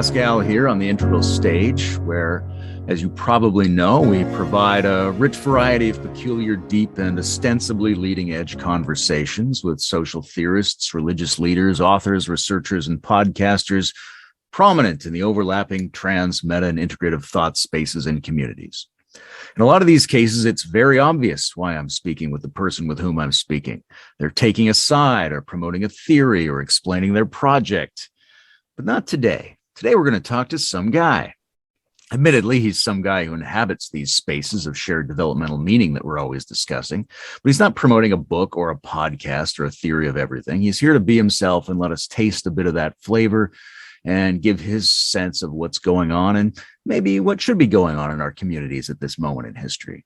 Pascal here on the Integral Stage, where, as you probably know, we provide a rich variety of peculiar, deep, and ostensibly leading-edge conversations with social theorists, religious leaders, authors, researchers, and podcasters prominent in the overlapping trans, meta, and integrative thought spaces and communities. In a lot of these cases, it's very obvious why I'm speaking with the person with whom I'm speaking. They're taking a side or promoting a theory or explaining their project. But not today. Today, we're going to talk to some guy. Admittedly, he's some guy who inhabits these spaces of shared developmental meaning that we're always discussing, but he's not promoting a book or a podcast or a theory of everything. He's here to be himself and let us taste a bit of that flavor and give his sense of what's going on and maybe what should be going on in our communities at this moment in history.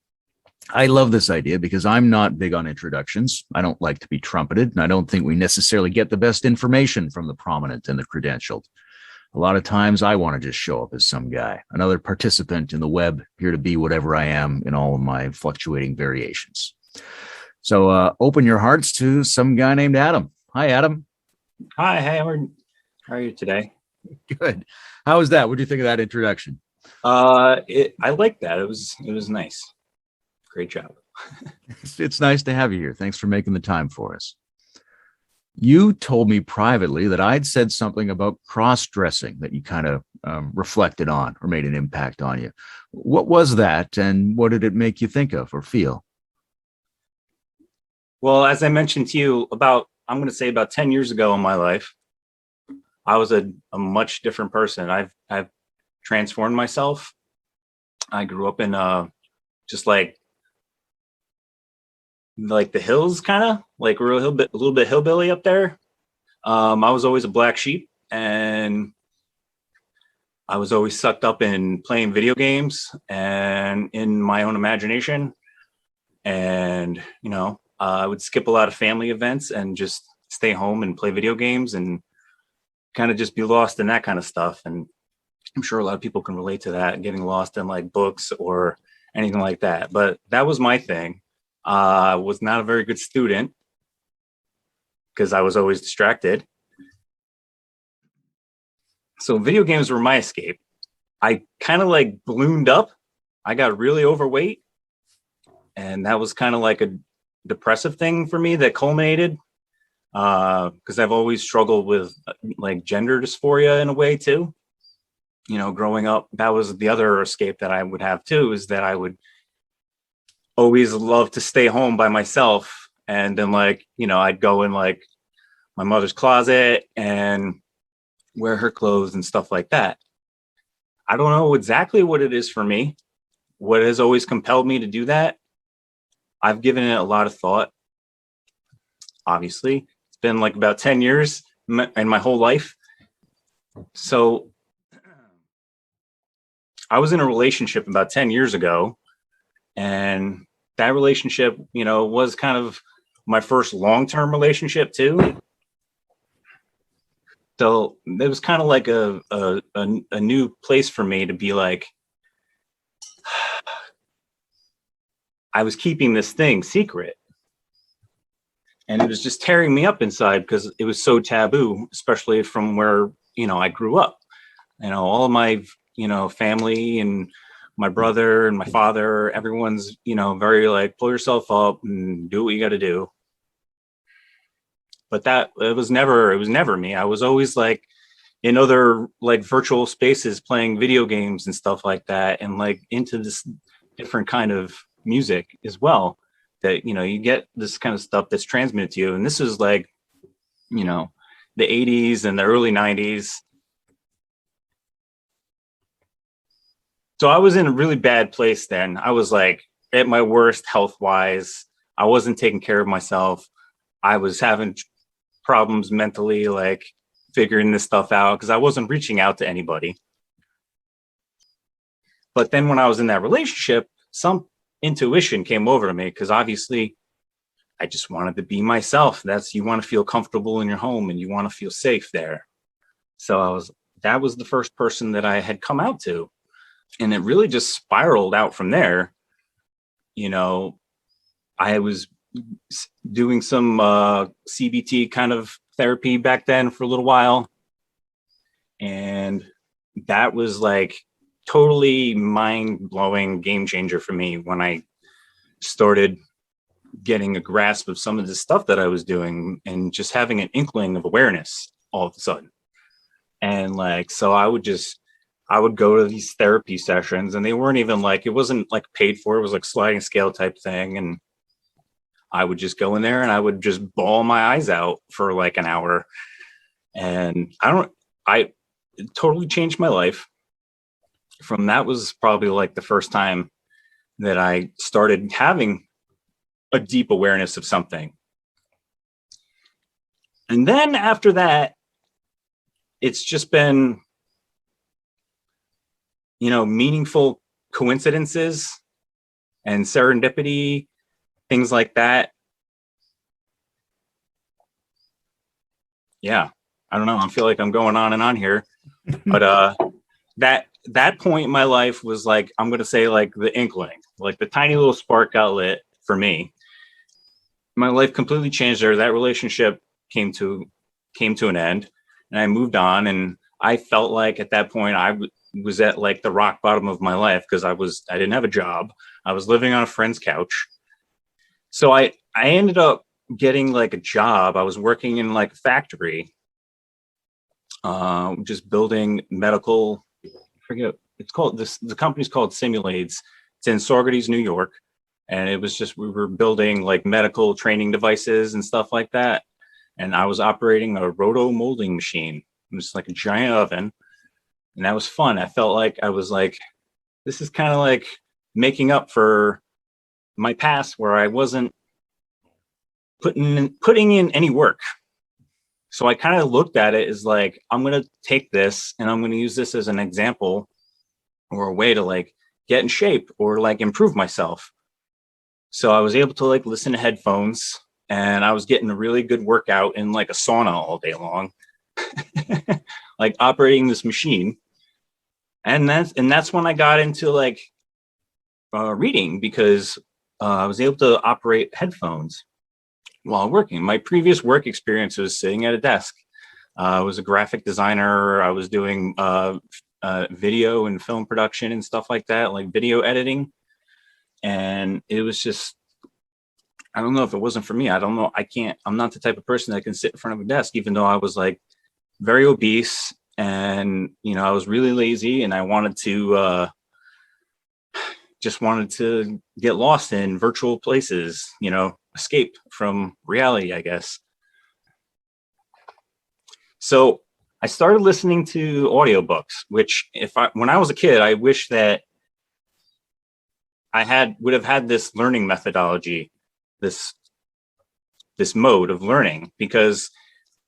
I love this idea because I'm not big on introductions. I don't like to be trumpeted, and I don't think we necessarily get the best information from the prominent and the credentialed. A lot of times I want to just show up as some guy, another participant in the web, here to be whatever I am in all of my fluctuating variations. So open your hearts to some guy named Adam. Hi, Adam. Hi, how are you today? Good. How was that? What do you think of that introduction? I like that. It was nice. Great job. It's nice to have you here. Thanks for making the time for us. You told me privately that I'd said something about cross-dressing that you kind of reflected on or made an impact on you. What was that, and what did it make you think of or feel? Well, as I mentioned to you, about 10 years ago in my life, I was a much different person. I've transformed myself. I grew up in just like the hills, kind of like a little bit hillbilly up there. I was always a black sheep, and I was always sucked up in playing video games and in my own imagination. And I would skip a lot of family events and just stay home and play video games and kind of just be lost in that kind of stuff. And I'm sure a lot of people can relate to that, getting lost in like books or anything like that. But that was my thing. I was not a very good student because I was always distracted. So video games were my escape. I kind of like ballooned up. I got really overweight. And that was kind of like a depressive thing for me that culminated because I've always struggled with like gender dysphoria in a way too. Growing up, that was the other escape that I would have too, is that I would always love to stay home by myself. And then I'd go in like my mother's closet and wear her clothes and stuff like that. I don't know exactly what it is for me, what has always compelled me to do that. I've given it a lot of thought. Obviously, it's been like about 10 years in my whole life. So I was in a relationship about 10 years ago, and that relationship, was kind of my first long-term relationship too. So it was kind of like a new place for me to be like, I was keeping this thing secret. And it was just tearing me up inside because it was so taboo, especially from where, I grew up. All of my, family and my brother and my father, everyone's, very like, pull yourself up and do what you got to do. But it was never me. I was always like in other like virtual spaces playing video games and stuff like that, and like into this different kind of music as well, that, you get this kind of stuff that's transmitted to you. And this is like, the 80s and the early 90s. So I was in a really bad place then. I was like at my worst health wise. I wasn't taking care of myself. I was having problems mentally, like figuring this stuff out because I wasn't reaching out to anybody. But then when I was in that relationship, some intuition came over to me, because obviously I just wanted to be myself. You want to feel comfortable in your home and you want to feel safe there. So that was the first person that I had come out to. And it really just spiraled out from there. I was doing some CBT kind of therapy back then for a little while. And that was like totally mind-blowing game changer for me when I started getting a grasp of some of the stuff that I was doing and just having an inkling of awareness all of a sudden. And like, so I would go to these therapy sessions, and they weren't even like, it wasn't like paid for, it was like sliding scale type thing. And I would just go in there and I would just bawl my eyes out for like an hour. And I it totally changed my life. From that was probably like the first time that I started having a deep awareness of something. And then after that, it's just been, meaningful coincidences and serendipity, things like that. Yeah, I don't know. I feel like I'm going on and on here, but that point in my life was like, I'm going to say like the inkling, like the tiny little spark got lit for me. My life completely changed there. That relationship came to an end, and I moved on. And I felt like at that point I was at like the rock bottom of my life, because I didn't have a job. I was living on a friend's couch. So I ended up getting like a job. I was working in like a factory, just building medical, I forget, it's called this, the company's called Simulades. It's in Saugerties, New York. And it was just, we were building like medical training devices and stuff like that. And I was operating a roto molding machine. It was like a giant oven. And that was fun. I felt like I was like, this is kind of like making up for my past where I wasn't putting in any work. So I kind of looked at it as like, I'm going to take this and I'm going to use this as an example or a way to like get in shape or like improve myself. So I was able to like listen to headphones, and I was getting a really good workout in like a sauna all day long, like operating this machine. And that's when I got into like reading, because I was able to operate headphones while working. My previous work experience was sitting at a desk. I was a graphic designer. I was doing video and film production and stuff like that, like video editing. And it was just, I don't know, if it wasn't for me, I don't know. I'm not the type of person that can sit in front of a desk, even though I was like very obese and, I was really lazy, and I wanted to, just wanted to get lost in virtual places, escape from reality, I guess. So I started listening to audiobooks, which when I was a kid, I wish that I would have had this learning methodology, this mode of learning, because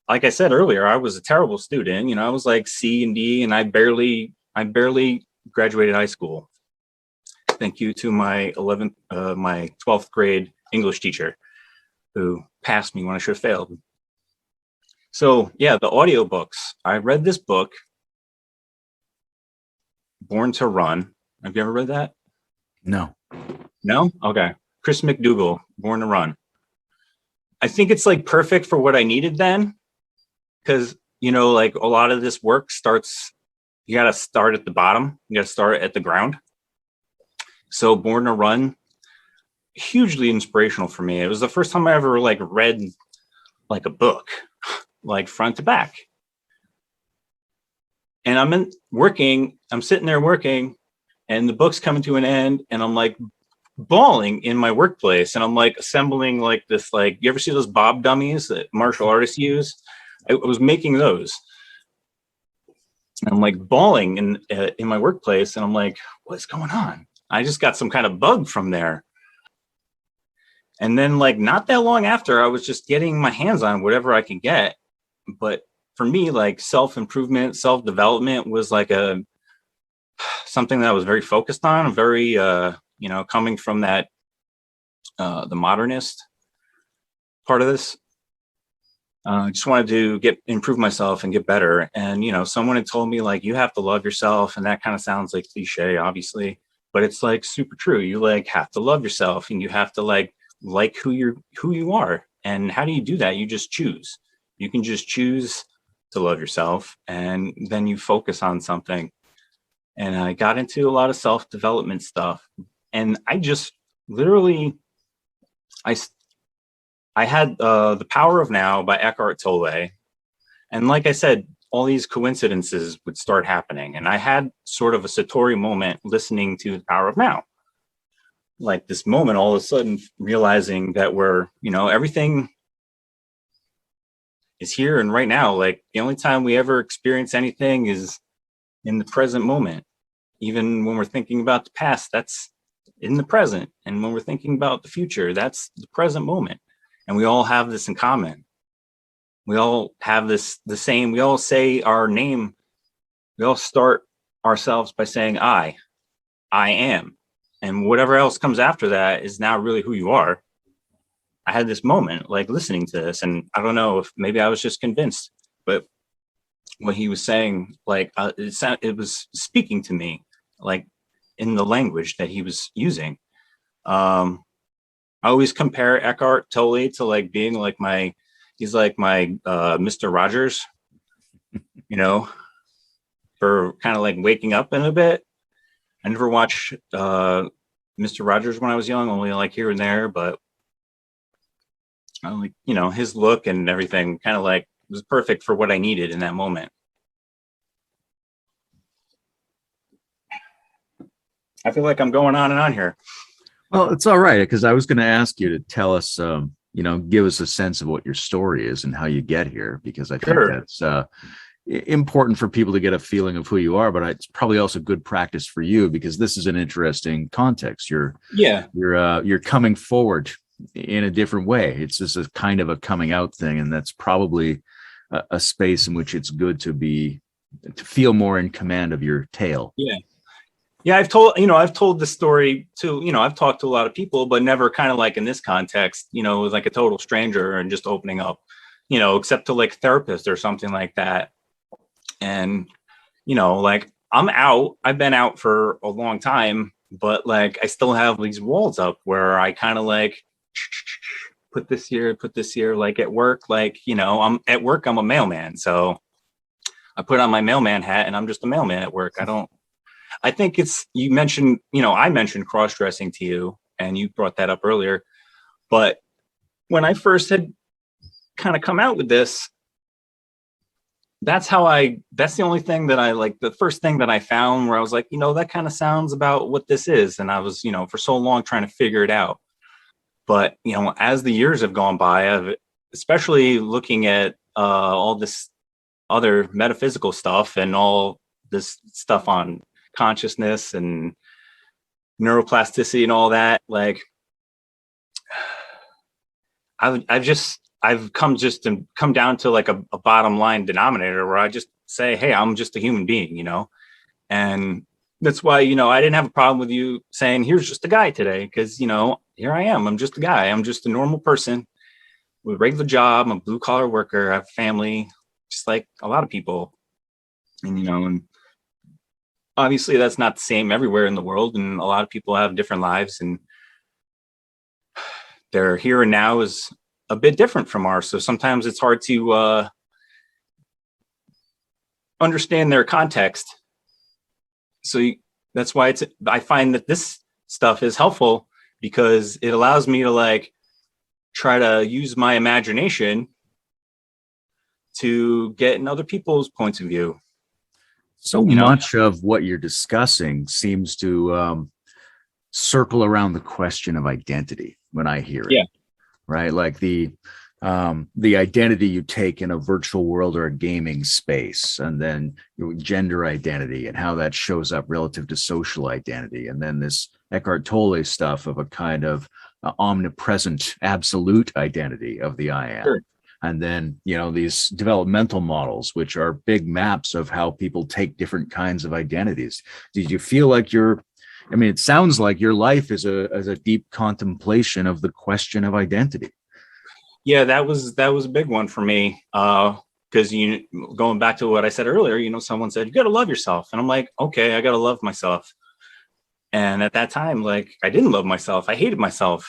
like I said earlier, I was a terrible student. I was like C and D, and I barely graduated high school. Thank you to my 12th grade English teacher who passed me when I should have failed. So yeah, the audiobooks. I read this book, Born to Run. Have you ever read that? No. No? Okay. Chris McDougall, Born to Run. I think it's like perfect for what I needed then, because, like a lot of this work you got to start at the bottom. You got to start at the ground. So Born to Run, hugely inspirational for me. It was the first time I ever like read like a book, like front to back. And I'm sitting there working, and the book's coming to an end, and I'm like bawling in my workplace, and I'm like assembling like this, like, you ever see those bob dummies that martial artists use? I was making those. And I'm like bawling in my workplace, and I'm like, what's going on? I just got some kind of bug from there. And then like not that long after, I was just getting my hands on whatever I could get. But for me, like self-improvement, self-development was like something that I was very focused on, very coming from that the modernist part of this. I just wanted to improve myself and get better. And someone had told me like, you have to love yourself, and that kind of sounds like cliche, obviously, but it's like super true. You like have to love yourself, and you have to like who you are. And how do you do that? You just choose. You can just choose to love yourself, and then you focus on something, and I got into a lot of self-development stuff. And I just literally, I had The Power of Now by Eckhart Tolle. And like I said, all these coincidences would start happening. And I had sort of a Satori moment listening to The Power of Now. Like this moment, all of a sudden realizing that everything is here and right now. Like the only time we ever experience anything is in the present moment. Even when we're thinking about the past, that's in the present. And when we're thinking about the future, that's the present moment. And we all have this in common. We all have this the same. We all say our name. We all start ourselves by saying I am. And whatever else comes after that is now really who you are. I had this moment like listening to this, and I don't know if maybe I was just convinced, but what he was saying, like it was speaking to me, like in the language that he was using. I always compare Eckhart Tolle to like being like he's like my Mr. Rogers, for kind of like waking up in a bit. I never watched Mr. Rogers when I was young, only like here and there, but I like, his look and everything kind of like was perfect for what I needed in that moment. I feel like I'm going on and on here. Well, it's all right, because I was going to ask you to tell us, give us a sense of what your story is and how you get here, because I think that's important for people to get a feeling of who you are, but it's probably also good practice for you, because this is an interesting context. You're coming forward in a different way. It's just a kind of a coming out thing, and that's probably a space in which it's good to feel more in command of your tale. Yeah, I've told this story to, I've talked to a lot of people, but never kind of like in this context, with like a total stranger and just opening up, except to like a therapist or something like that. And, like I've been out for a long time, but like I still have these walls up where I kind of like put this here, like at work, like, I'm at work, I'm a mailman. So I put on my mailman hat and I'm just a mailman at work. I think you mentioned, I mentioned cross-dressing to you and you brought that up earlier, but when I first had kind of come out with this, that's the only thing that I like, the first thing that I found where I was like, that kind of sounds about what this is. And I was, for so long trying to figure it out. But, as the years have gone by, I've especially looking at all this other metaphysical stuff and all this stuff on consciousness and neuroplasticity and all that, like I've come down to like a bottom line denominator where I just say, hey, I'm just a human being, and that's why, I didn't have a problem with you saying, here's just a guy today. Cause here I am, I'm just a guy. I'm just a normal person with a regular job. I'm a blue collar worker. I have a family, just like a lot of people. And, and obviously that's not the same everywhere in the world. And a lot of people have different lives, and their here and now is a bit different from ours. So sometimes it's hard to understand their context. So that's why I find that this stuff is helpful, because it allows me to like try to use my imagination to get in other people's points of view. So much of what you're discussing seems to circle around the question of identity when I hear it. Yeah. Right. Like the identity you take in a virtual world or a gaming space, and then your gender identity and how that shows up relative to social identity. And then this Eckhart Tolle stuff of a kind of omnipresent absolute identity of the I am. Sure. And then, these developmental models, which are big maps of how people take different kinds of identities. Did you feel like it sounds like your life is a deep contemplation of the question of identity. Yeah, that was a big one for me. Because going back to what I said earlier, someone said, you got to love yourself. And I'm like, okay, I got to love myself. And at that time, like, I didn't love myself. I hated myself,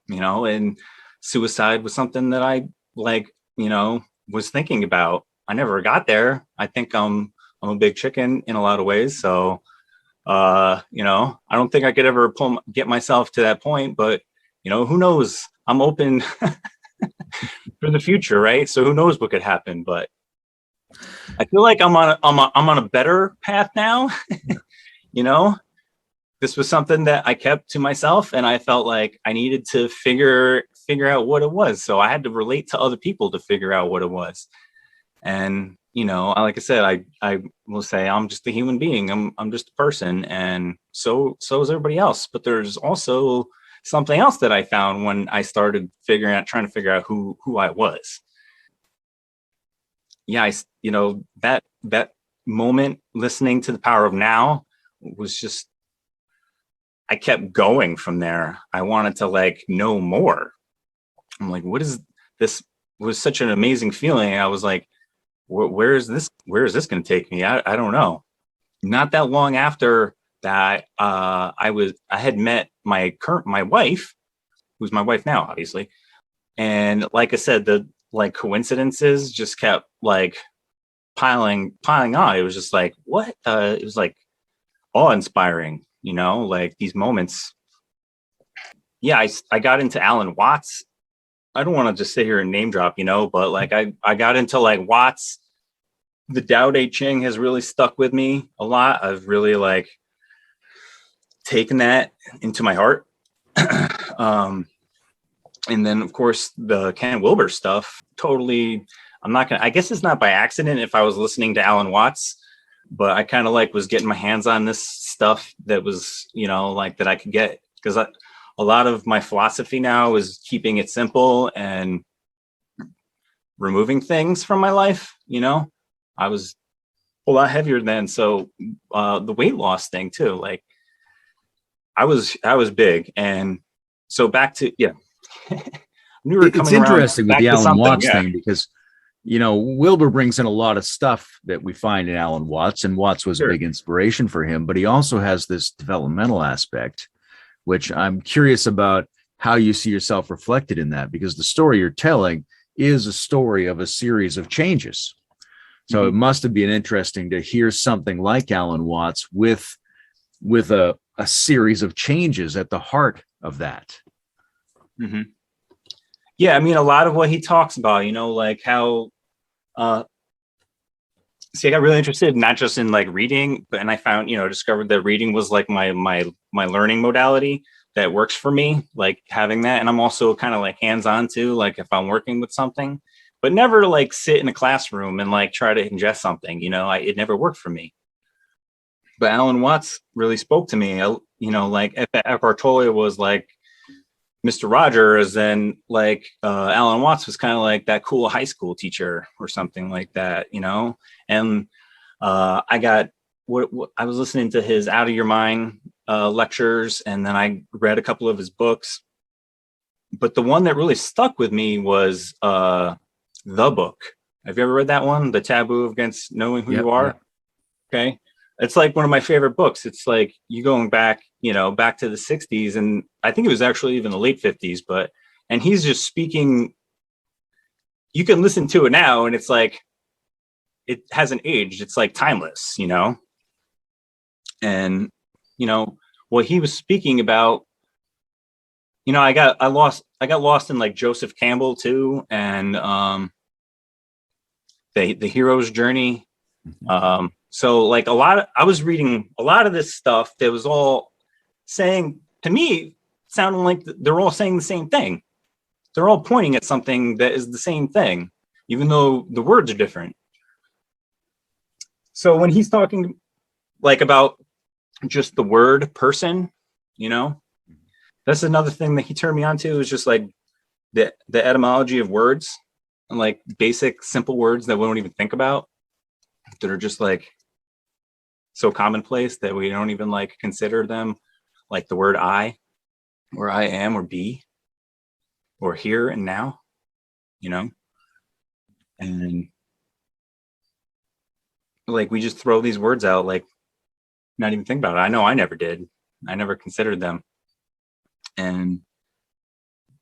and suicide was something that I was thinking about. I never got there. I think I'm I'm a big chicken in a lot of ways. So, you know, I don't think I could ever get myself to that point, but you know, who knows? I'm open for the future, right? So who knows what could happen, but I feel like I'm on a better path now. You know, this was something that I kept to myself, and I felt like I needed to figure out what it was. So I had to relate to other people to figure out what it was. And you know, like I said, I will say I'm just a human being. I'm just a person, and so is everybody else. But there's also something else that I found when I started trying to figure out who I was. Yeah, you know, that moment listening to The Power of Now was just, I kept going from there. I wanted to like know more. I'm like, what is this? Was such an amazing feeling. I was like, where is this going to take me? I don't know. Not that long after that, I had met my wife, who's my wife now, obviously. And like I said, the like coincidences just kept like piling on. It was just like, what? It was like awe-inspiring, you know, like these moments. Yeah, I got into Alan Watts. I don't want to just sit here and name drop, you know, but like I got into like Watts. The Tao Te Ching has really stuck with me a lot. I've really like taken that into my heart. And then of course the Ken Wilber stuff, totally. I guess it's not by accident if I was listening to Alan Watts, but I kind of like was getting my hands on this stuff that was, you know, like that I could get, because a lot of my philosophy now is keeping it simple and removing things from my life. You know, I was a lot heavier then. So the weight loss thing too, like I was big. And so back to, yeah, we were It's coming around interesting with back the to Alan something. Watts Yeah, thing, because you know, Wilbur brings in a lot of stuff that we find in Alan Watts, and Watts was a sure. big inspiration for him, but he also has this developmental aspect, which I'm curious about how you see yourself reflected in that, because the story you're telling is a story of a series of changes. So Mm-hmm. it must have been interesting to hear something like Alan Watts with a series of changes at the heart of that. Mm-hmm. Yeah, I mean, a lot of what he talks about, you know, like how see, I got really interested not just in like reading, but and I found, you know, discovered that reading was like my learning modality that works for me, like having that. And I'm also kind of like hands-on too, like if I'm working with something, but never like sit in a classroom and like try to ingest something, you know, it never worked for me. But Alan Watts really spoke to me. You know, like if Eckhart Tolle was like Mr. Rogers, then like Alan Watts was kind of like that cool high school teacher or something like that, you know. And I got what I was listening to his Out of Your Mind lectures, and then I read a couple of his books. But the one that really stuck with me was The Book. Have you ever read that one? The Taboo Against Knowing Who You Are. Yep. Okay. It's like one of my favorite books. It's like you going back, you know, back to the 60s. And I think it was actually even the late 50s, and he's just speaking. You can listen to it now and it's like, it hasn't aged. It's like timeless, you know? And, you know, what he was speaking about, you know, I got lost in like Joseph Campbell too. And the hero's journey. So like I was reading a lot of this stuff that was all saying, to me, sounding like they're all saying the same thing. They're all pointing at something that is the same thing, even though the words are different. So when he's talking like about just the word person, you know, that's another thing that he turned me on to, is just like the etymology of words, and like basic simple words that we don't even think about, that are just like so commonplace that we don't even like consider them, like the word I, or I am, or be, or here and now, you know. And like we just throw these words out, like not even think about it. I know I never did. I never considered them. And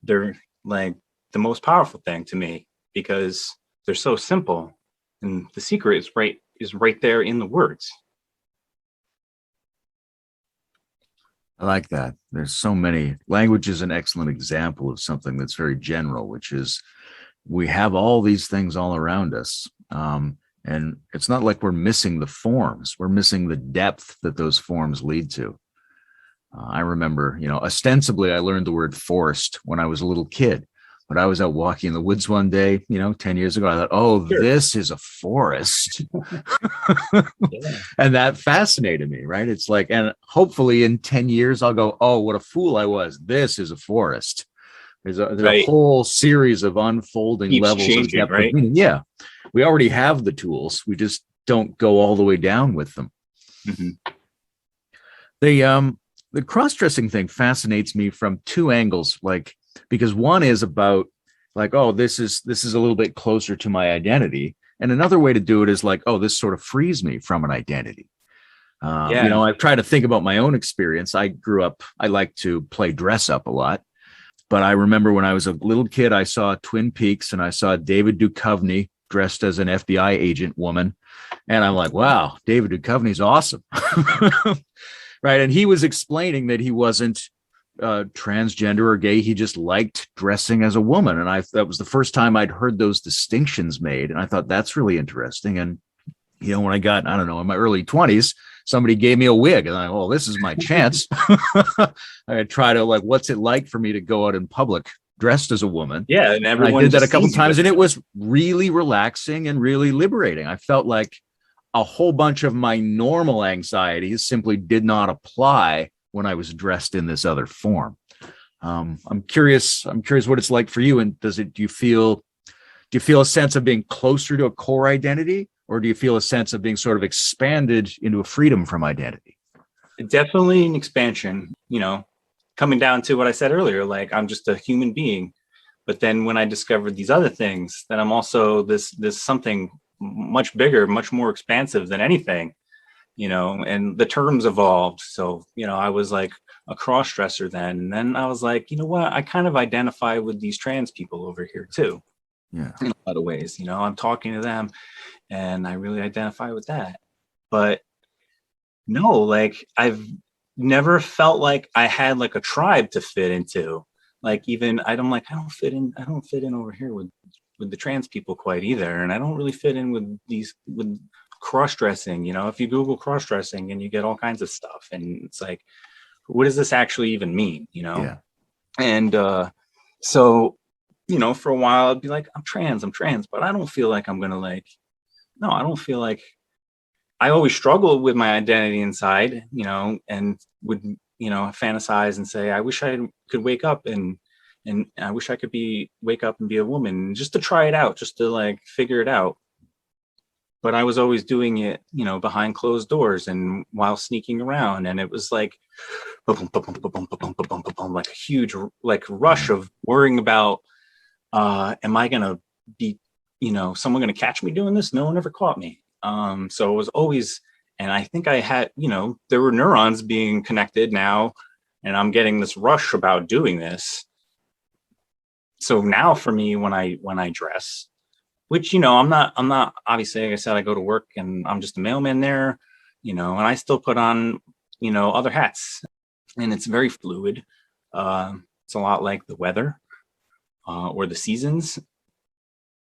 they're like the most powerful thing to me, because they're so simple. And the secret is right is right there in the words. I like that. There's so many. Language is an excellent example of something that's very general, which is we have all these things all around us. And it's not like we're missing the forms. We're missing the depth that those forms lead to. I remember, ostensibly I learned the word forest when I was a little kid, but I was out walking in the woods one day, 10 years ago. I thought, oh, Sure. This is a forest. Yeah. And that fascinated me, right? It's like, and hopefully in 10 years, I'll go, oh, what a fool I was. This is a forest. There's a whole series of unfolding Keeps levels changing, of depth right? of meaning. Yeah. We already have the tools. We just don't go all the way down with them. Mm-hmm. The cross-dressing thing fascinates me from two angles, because one is about oh, this is a little bit closer to my identity. And another way to do it is oh, this sort of frees me from an identity. I've tried to think about my own experience. I grew up, I like to play dress up a lot. But I remember when I was a little kid, I saw Twin Peaks and I saw David Duchovny dressed as an FBI agent woman. And I'm like, wow, David Duchovny's awesome. Right. And he was explaining that he wasn't transgender or gay. He just liked dressing as a woman. And that was the first time I'd heard those distinctions made. And I thought that's really interesting. And, when I got, I don't know, in my early 20s, somebody gave me a wig and oh, this is my chance. I try to what's it like for me to go out in public dressed as a woman? Yeah. And everyone I did that a couple times and it was really relaxing and really liberating. I felt like a whole bunch of my normal anxieties simply did not apply when I was dressed in this other form. I'm curious what it's like for you. And do you feel a sense of being closer to a core identity, or do you feel a sense of being sort of expanded into a freedom from identity? Definitely an expansion, coming down to what I said earlier, I'm just a human being. But then when I discovered these other things, that I'm also this something much bigger, much more expansive than anything, and the terms evolved. So, I was like a cross-dresser then. And then I was like, you know what? I kind of identify with these trans people over here too. Yeah. In a lot of ways, I'm talking to them and I really identify with that. But no, I've never felt like I had a tribe to fit into. Even I don't fit in over here with the trans people quite either. And I don't really fit in with cross-dressing. If you Google cross-dressing and you get all kinds of stuff, and it's what does this actually even mean? Yeah. And so, for a while I'd be like, I'm trans, but I don't feel like I'm gonna no, I don't feel like. I always struggled with my identity inside, and would, fantasize and say, I wish I could wake up and I wish I could wake up and be a woman, just to try it out, just to figure it out. But I was always doing it, behind closed doors and while sneaking around. And it was like a huge rush of worrying about, am I going to be, someone going to catch me doing this? No one ever caught me. So it was always, and I think I had, there were neurons being connected now, and I'm getting this rush about doing this. So now for me, when I dress, which, I'm not obviously, like I said, I go to work and I'm just a mailman there, and I still put on, other hats, and it's very fluid. It's a lot like the weather, or the seasons.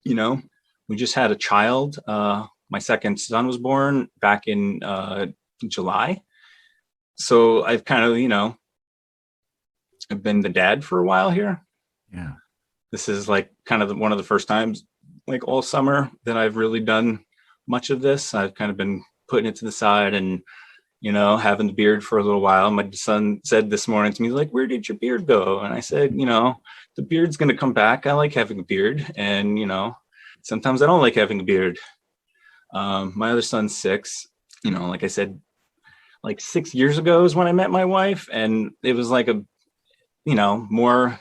We just had a child, my second son was born back in July. So I've kind of, I've been the dad for a while here. Yeah. This is kind of one of the first times, all summer, that I've really done much of this. I've kind of been putting it to the side and, having the beard for a little while. My son said this morning to me, where did your beard go? And I said, the beard's going to come back. I like having a beard. And, sometimes I don't like having a beard. My other son's 6, like I said, 6 years ago is when I met my wife, and it was more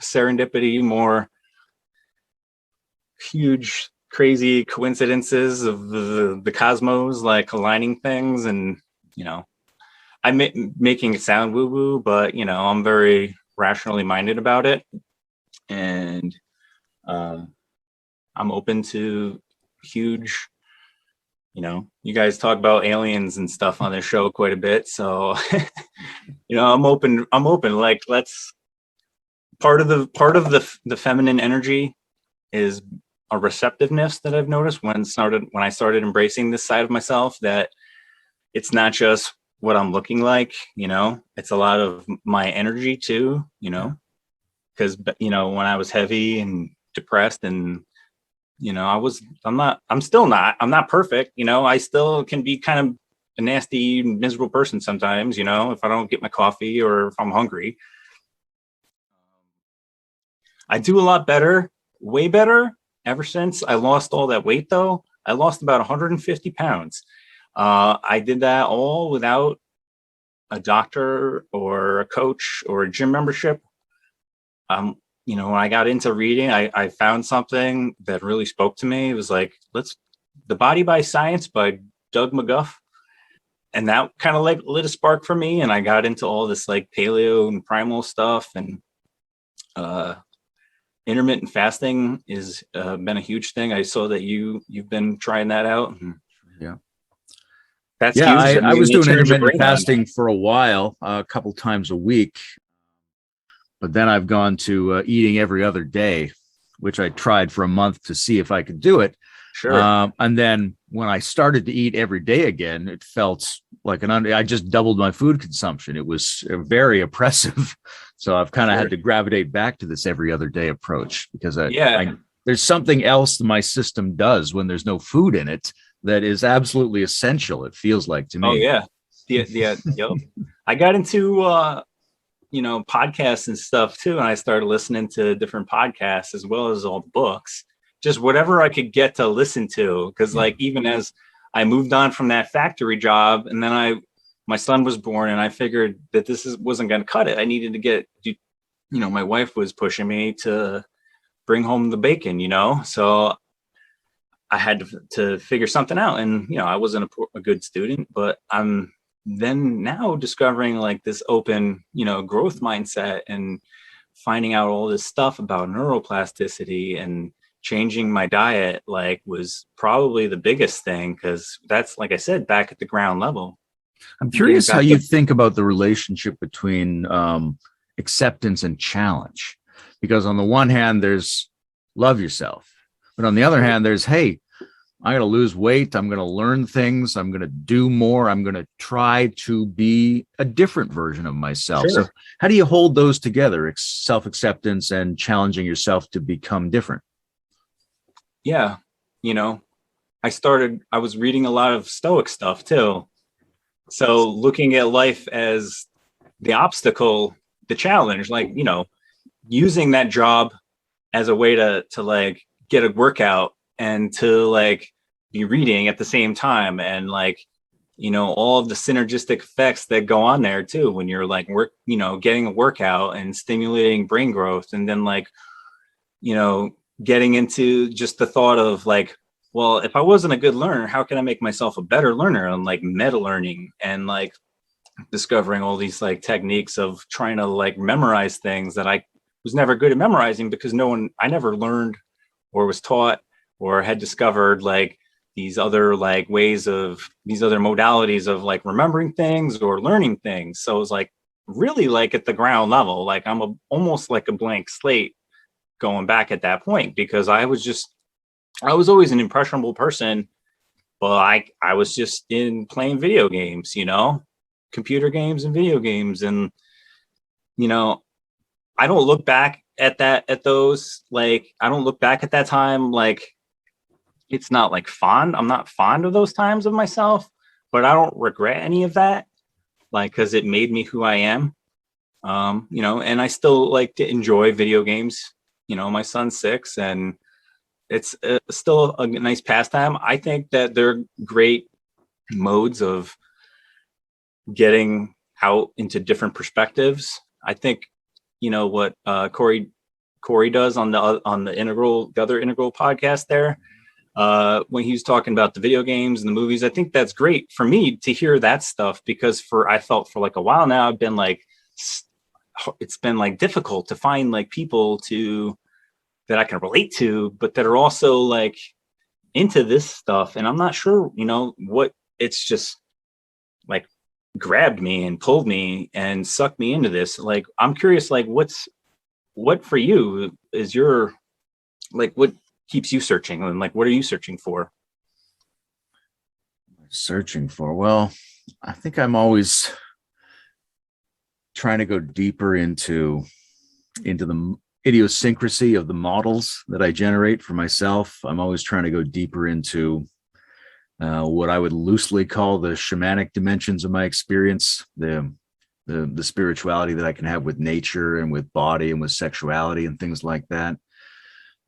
serendipity, more huge, crazy coincidences of the cosmos, aligning things. And, I'm making it sound woo woo, but, I'm very rationally minded about it. And, I'm open to huge You guys talk about aliens and stuff on this show quite a bit. So, I'm open. Like, let's part of the feminine energy is a receptiveness that I've noticed when I started embracing this side of myself, that it's not just what I'm looking like, it's a lot of my energy too, because, when I was heavy and depressed and, I'm not perfect. I still can be kind of a nasty, miserable person sometimes, if I don't get my coffee or if I'm hungry. I do a lot better, way better, ever since I lost all that weight, though. I lost about 150 pounds. I did that all without a doctor or a coach or a gym membership. When I got into reading, I found something that really spoke to me. It was like, The Body by Science by Doug McGuff. And that kind of like lit a spark for me. And I got into all this like paleo and primal stuff, and intermittent fasting is been a huge thing. I saw that you've been trying that out. Yeah. That's Yeah, huge. I was doing intermittent brain fasting for a while, a couple times a week, but then I've gone to eating every other day, which I tried for a month to see if I could do it. Sure. And then when I started to eat every day again, it felt like I just doubled my food consumption. It was very oppressive. So I've kind of had to gravitate back to this every other day approach, because there's something else that my system does when there's no food in it that is absolutely essential, it feels like to me. Oh yeah. Yep. I got into podcasts and stuff too, and I started listening to different podcasts as well as all the books, just whatever I could get to listen to, because like even as I moved on from that factory job, and then my son was born, and I figured that wasn't going to cut it. I needed to get, my wife was pushing me to bring home the bacon, so I had to figure something out. And, I wasn't a good student, but I'm then now discovering like this open, growth mindset, and finding out all this stuff about neuroplasticity, and changing my diet was probably the biggest thing, because that's, like I said, back at the ground level. I'm curious how you think about the relationship between acceptance and challenge, because on the one hand, there's love yourself, but on the other hand, there's, hey, I'm going to lose weight. I'm going to learn things. I'm going to do more. I'm going to try to be a different version of myself. Sure. So how do you hold those together, self-acceptance and challenging yourself to become different? Yeah. I was reading a lot of Stoic stuff too. So looking at life as the obstacle, the challenge, using that job as a way to like get a workout, and to like be reading at the same time, and all of the synergistic effects that go on there too, when you're like getting a workout and stimulating brain growth, and then getting into just the thought of like, well, if I wasn't a good learner, how can I make myself a better learner? And like meta learning, and like discovering all these like techniques of trying to like memorize things that I was never good at memorizing, because I never learned or was taught or had discovered like these other like ways of these other modalities of like remembering things or learning things. So it was like really like at the ground level, like I'm almost like a blank slate going back at that point, because I was always an impressionable person, but I was just in playing video games, computer games and video games. And, I don't look back at those, like, I don't look back at that time. Like, it's not like I'm not fond of those times of myself, but I don't regret any of that. Like, cause it made me who I am. And I still like to enjoy video games. My son's 6, and it's still a nice pastime. I think that they're great modes of getting out into different perspectives. I think, what Corey does on the other integral podcast there, when he was talking about the video games and the movies. I think that's great for me to hear that stuff, because I felt for like a while now, I've been like, it's been like difficult to find like people that I can relate to, but that are also like, into this stuff, and I'm not sure, what it's just like grabbed me and pulled me and sucked me into this. Like, I'm curious, like, what for you is your, like, what keeps you searching, and like, what are you searching for? Searching for, well, I think I'm always trying to go deeper into the idiosyncrasy of the models that I generate for myself. I'm always trying to go deeper into what I would loosely call the shamanic dimensions of my experience, the spirituality that I can have with nature and with body and with sexuality and things like that.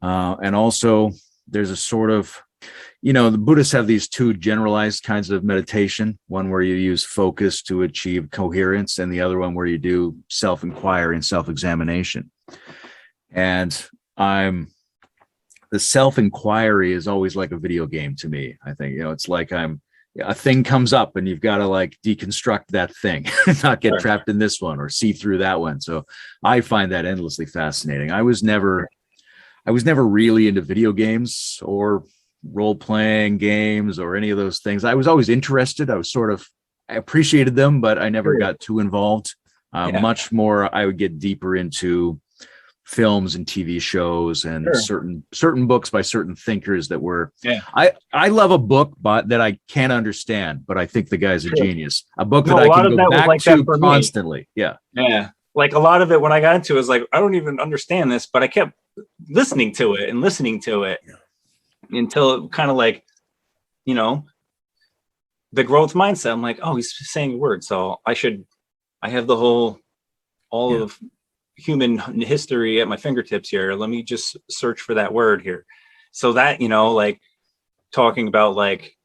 And also, there's a sort of, the Buddhists have these two generalized kinds of meditation, one where you use focus to achieve coherence, and the other one where you do self-inquiry and self-examination. And the self-inquiry is always like a video game to me. I think, it's like a thing comes up and you've got to like deconstruct that thing, not get trapped in this one or see through that one. So I find that endlessly fascinating. I was never really into video games or role-playing games or any of those things. I was always interested. I appreciated them, but I never got too involved. Much more, I would get deeper into films and TV shows and certain books by certain thinkers that were. I love a book that I can't understand, but I think the guy's a genius. A book that I can go back to constantly. Yeah. Like a lot of it when I got into it was like, I don't even understand this, but I kept listening to it until it kind of like, the growth mindset. I'm like, oh, he's saying a word, so I have all of human history at my fingertips here. Let me just search for that word here. So that, like talking about like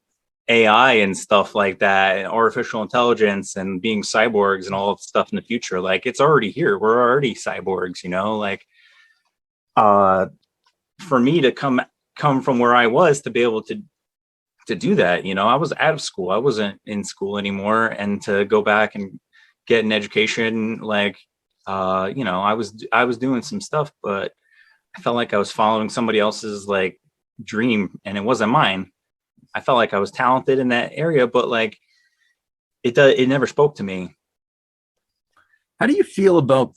AI and stuff like that, and artificial intelligence and being cyborgs and all of stuff in the future, like it's already here. We're already cyborgs, like for me to come from where I was to be able to do that, I was out of school. I wasn't in school anymore, and to go back and get an education, like I was doing some stuff, but I felt like I was following somebody else's like dream, and it wasn't mine. I felt like I was talented in that area, but like it never spoke to me. How do you feel about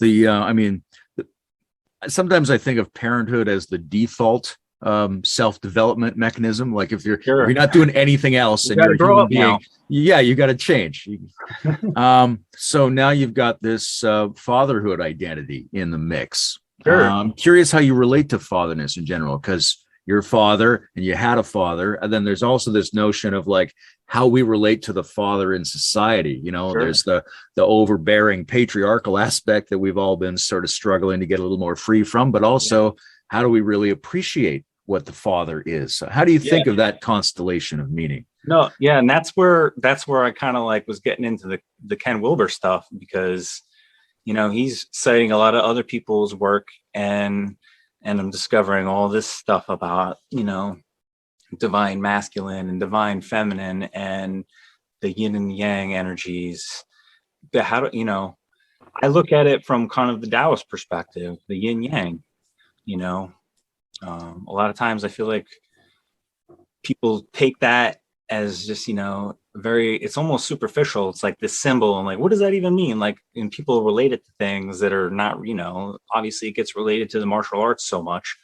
sometimes I think of Parenthood as the default self-development mechanism. Like if you're not doing anything else and you're a human being, you got to change. So now you've got this fatherhood identity in the mix. I'm curious how you relate to fatherness in general, because you're a father and you had a father, and then there's also this notion of like how we relate to the father in society. There's the overbearing patriarchal aspect that we've all been sort of struggling to get a little more free from, but also how do we really appreciate what the father is? So how do you think of that constellation of meaning? And that's where I kind of like was getting into the Ken Wilber stuff, because he's citing a lot of other people's work, and I'm discovering all this stuff about divine masculine and divine feminine and the yin and yang energies. I look at it from kind of the Taoist perspective, the yin yang. A lot of times I feel like people take that as just, it's almost superficial. It's like this symbol, and like, what does that even mean? Like, and people relate it to things that are not, obviously it gets related to the martial arts so much,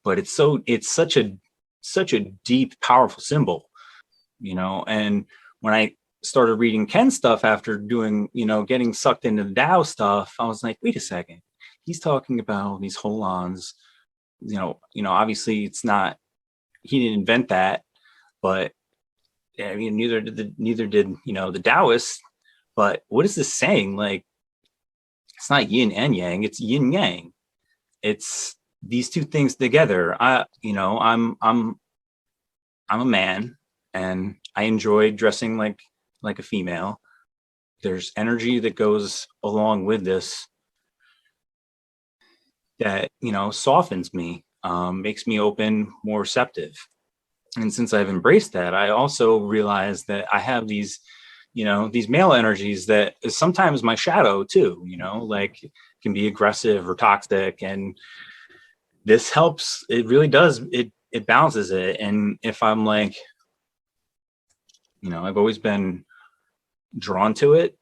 but it's such a deep, powerful symbol, and when I started reading Ken stuff after doing, getting sucked into the Tao stuff, I was like, wait a second, he's talking about these holons, obviously it's not, he didn't invent that, but I mean, neither did the Taoists. But what is this saying? Like, it's not yin and yang, it's yin yang. It's these two things together. I'm a man, and I enjoy dressing like a female. There's energy that goes along with this that softens me, makes me open, more receptive. And since I've embraced that, I also realize that I have these male energies that is sometimes my shadow too, like can be aggressive or toxic. And this helps. It really does. it balances it. And if I'm like, I've always been drawn to it,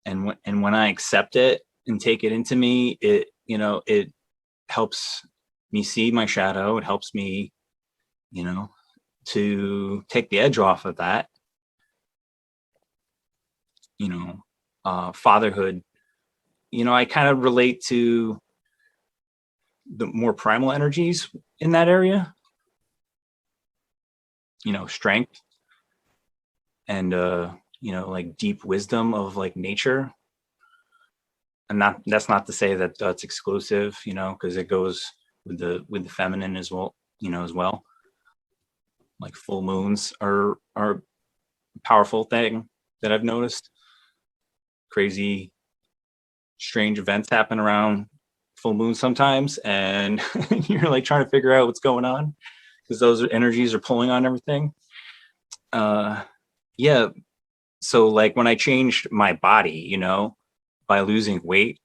and when I accept it and take it into me, it helps me see my shadow. It helps me, to take the edge off of that. Fatherhood, I kind of relate to the more primal energies in that area, strength and like deep wisdom of like nature. And that's not to say that that's exclusive, because it goes with the feminine as well, as well. Like full moons are a powerful thing that I've noticed. Crazy, strange events happen around full moon sometimes, and you're like trying to figure out what's going on because those energies are pulling on everything. Yeah. So like when I changed my body, by losing weight,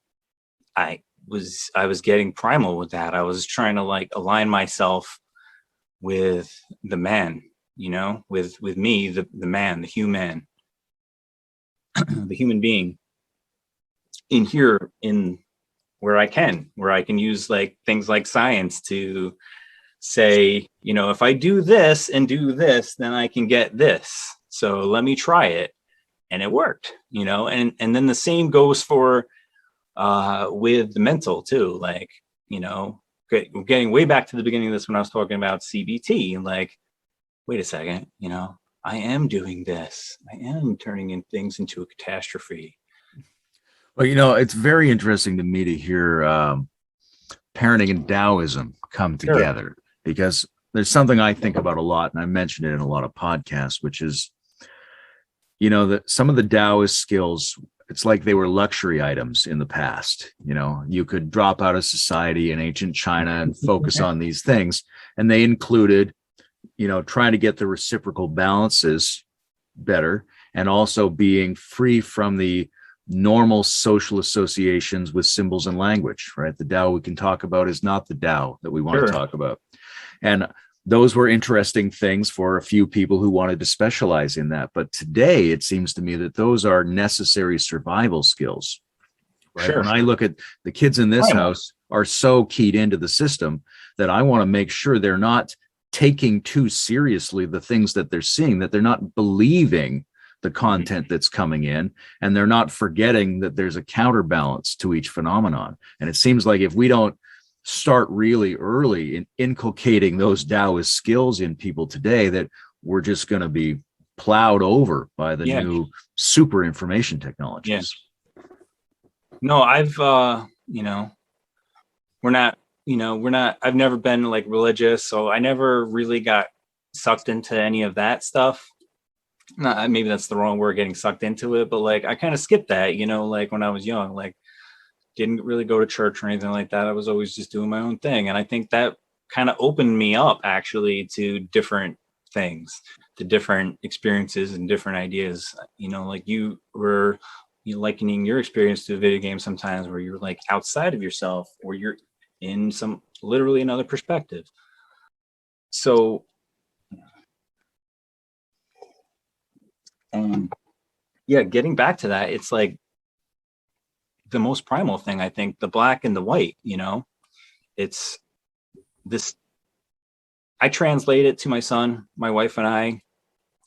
I was getting primal with that. I was trying to like align myself with the man, with me, the man, the human, the human being in here, in where I can use like things like science to say, if I do this and do this, then I can get this. So let me try it. And it worked, and then the same goes for with the mental too. Like, getting way back to the beginning of this when I was talking about CBT, and like, wait a second, I am doing this. I am turning in things into a catastrophe. Well, it's very interesting to me to hear parenting and Taoism come together, because there's something I think about a lot, and I mentioned it in a lot of podcasts, which is, that some of the Taoist skills, it's like they were luxury items in the past. You could drop out of society in ancient China and focus on these things. And they included, trying to get the reciprocal balances better, and also being free from the normal social associations with symbols and language, right? The Tao we can talk about is not the Tao that we want to talk about. And those were interesting things for a few people who wanted to specialize in that. But today, it seems to me that those are necessary survival skills. Right? When I look at the kids in this house are so keyed into the system that I want to make sure they're not taking too seriously the things that they're seeing, that they're not believing the content that's coming in, and they're not forgetting that there's a counterbalance to each phenomenon. And it seems like if we don't start really early in inculcating those Taoist skills in people today, that we're just going to be plowed over by the new super information technologies. No, I've we're not, I've never been like religious, so I never really got sucked into any of that stuff. Maybe that's the wrong word, getting sucked into it, but like I kind of skipped that, like when I was young, like didn't really go to church or anything like that. I was always just doing my own thing. And I think that kind of opened me up actually to different things, to different experiences and different ideas. Like you likening your experience to a video game sometimes, where you're like outside of yourself, or you're in some literally another perspective. So getting back to that, it's like the most primal thing, I think, the black and the white, it's this. I translate it to my son, my wife and I,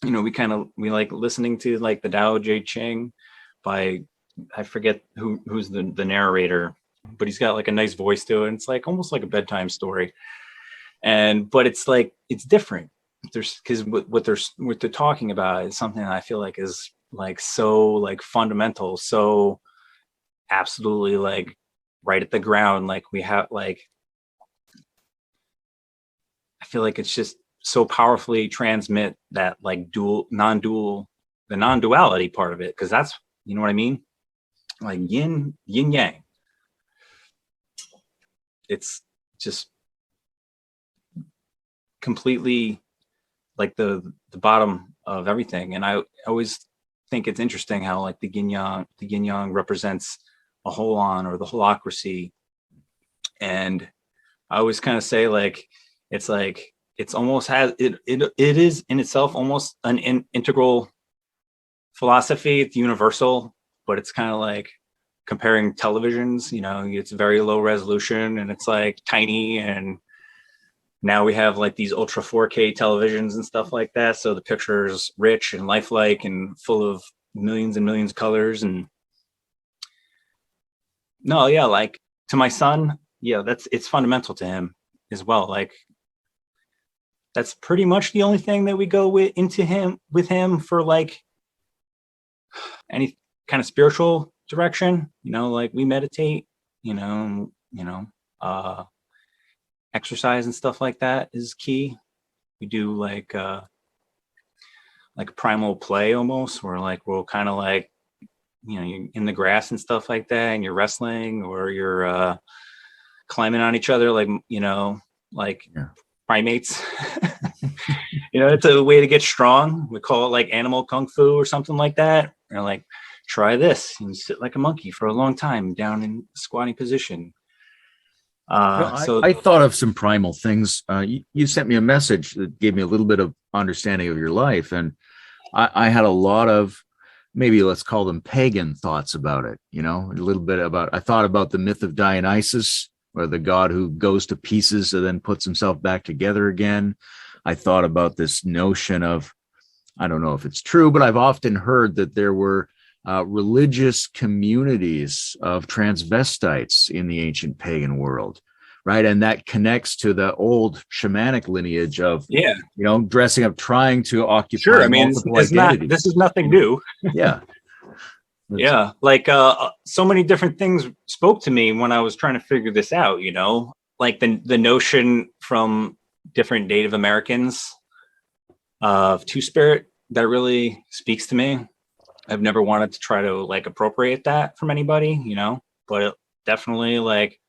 we like listening to like the Tao Te Ching by, I forget who's the narrator, but he's got like a nice voice to it. And it's like almost like a bedtime story. But it's like, it's different. Because what they're talking about is something that I feel like is like so like fundamental, so absolutely like right at the ground. Like we have like, I feel like it's just so powerfully transmit that like the non-duality part of it, because that's, what I mean, like yin yang. It's just completely like the bottom of everything. And I always think it's interesting how like the yin yang represents a holon, or the holacracy. And I always kind of say like, It's like it's almost has it is in itself almost an integral philosophy. It's universal, but it's kind of like comparing televisions. It's very low resolution and it's like tiny, and now we have like these ultra 4K televisions and stuff like that, so the picture is rich and lifelike and full of millions and millions of colors. And no, yeah, like to my son, yeah, it's fundamental to him as well. Like that's pretty much the only thing that we go with him for like any kind of spiritual direction. Like we meditate, exercise and stuff like that is key. We do like primal play almost, where like we'll kind of like, you're in the grass and stuff like that, and you're wrestling or you're climbing on each other, like, yeah. Primates. It's a way to get strong. We call it like animal kung fu or something like that. Or like, try this and sit like a monkey for a long time down in squatting position. I thought of some primal things. You sent me a message that gave me a little bit of understanding of your life, and I had a lot of, maybe let's call them pagan thoughts about it. A little bit about, I thought about the myth of Dionysus, or the god who goes to pieces and then puts himself back together again. I thought about this notion of, I don't know if it's true, but I've often heard that there were religious communities of transvestites in the ancient pagan world, right? And that connects to the old shamanic lineage of, dressing up, trying to occupy. Sure, I mean, this is nothing new. Yeah. Yeah, like so many different things spoke to me when I was trying to figure this out, like the notion from different Native Americans of two-spirit that really speaks to me. I've never wanted to try to like appropriate that from anybody, but definitely like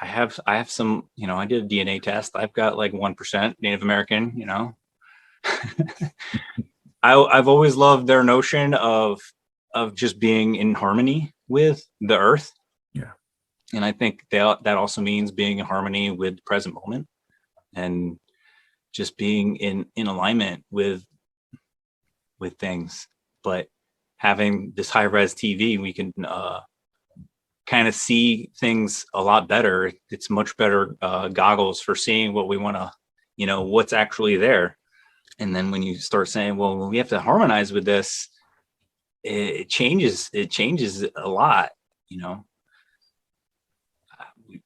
I have some, I did a DNA test. I've got like 1% Native American, I've always loved their notion of just being in harmony with the earth. Yeah. And I think that also means being in harmony with the present moment and just being in alignment with things. But having this high res TV, we can kind of see things a lot better. It's much better goggles for seeing what we want to, what's actually there. And then when you start saying, well, we have to harmonize with this, it changes a lot.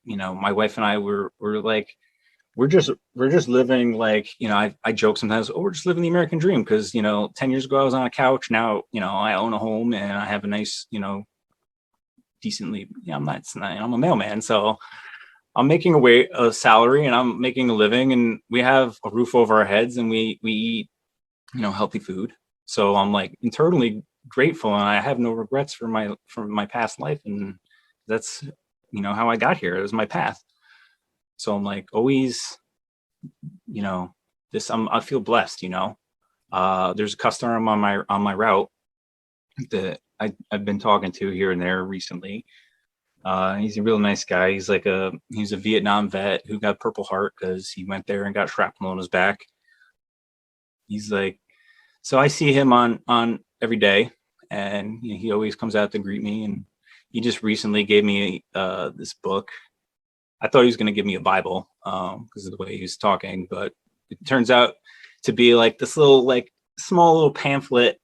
My wife and I were like, we're just living like, I joke sometimes, we're just living the American dream. Cause 10 years ago I was on a couch. Now, I own a home and I have a nice, decently, I'm a mailman. So I'm making a salary and I'm making a living and we have a roof over our heads and we eat, healthy food. So I'm like internally grateful and I have no regrets for my past life. And that's, how I got here. It was my path. So I'm like always, I feel blessed, there's a customer on my route that I've been talking to here and there recently. He's a real nice guy. He's a Vietnam vet who got Purple Heart because he went there and got shrapnel on his back. He's like, so I see him on every day and he always comes out to greet me. And he just recently gave me this book. I thought he was going to give me a Bible because of the way he was talking, but it turns out to be like this little, like small little pamphlet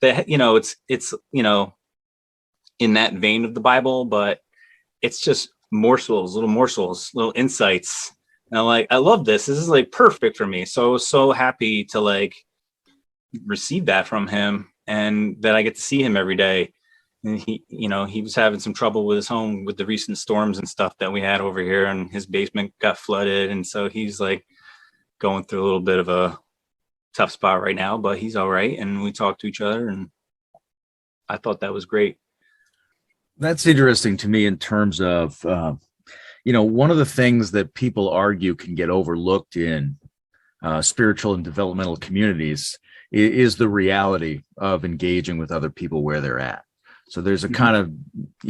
that, it's, in that vein of the Bible, but it's just morsels, little insights. And I'm like, I love this. This is like perfect for me. So I was so happy to like receive that from him and that I get to see him every day. And he was having some trouble with his home with the recent storms and stuff that we had over here, and his basement got flooded. And so he's like going through a little bit of a tough spot right now, but he's all right. And we talk to each other and I thought that was great. That's interesting to me in terms of, one of the things that people argue can get overlooked in spiritual and developmental communities is the reality of engaging with other people where they're at. So there's a kind of,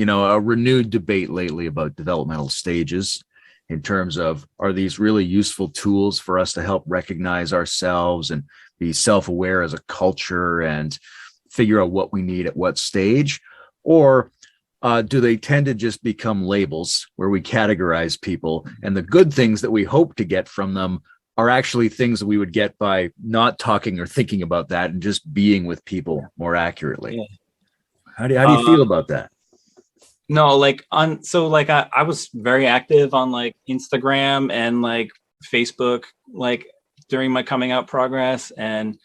a renewed debate lately about developmental stages. in terms of, are these really useful tools for us to help recognize ourselves and be self-aware as a culture and figure out what we need at what stage? Or do they tend to just become labels where we categorize people, and the good things that we hope to get from them are actually things that we would get by not talking or thinking about that and just being with people more accurately? Yeah. How do you feel about that? No, like I was very active on like Instagram and like Facebook, like during my coming out progress. And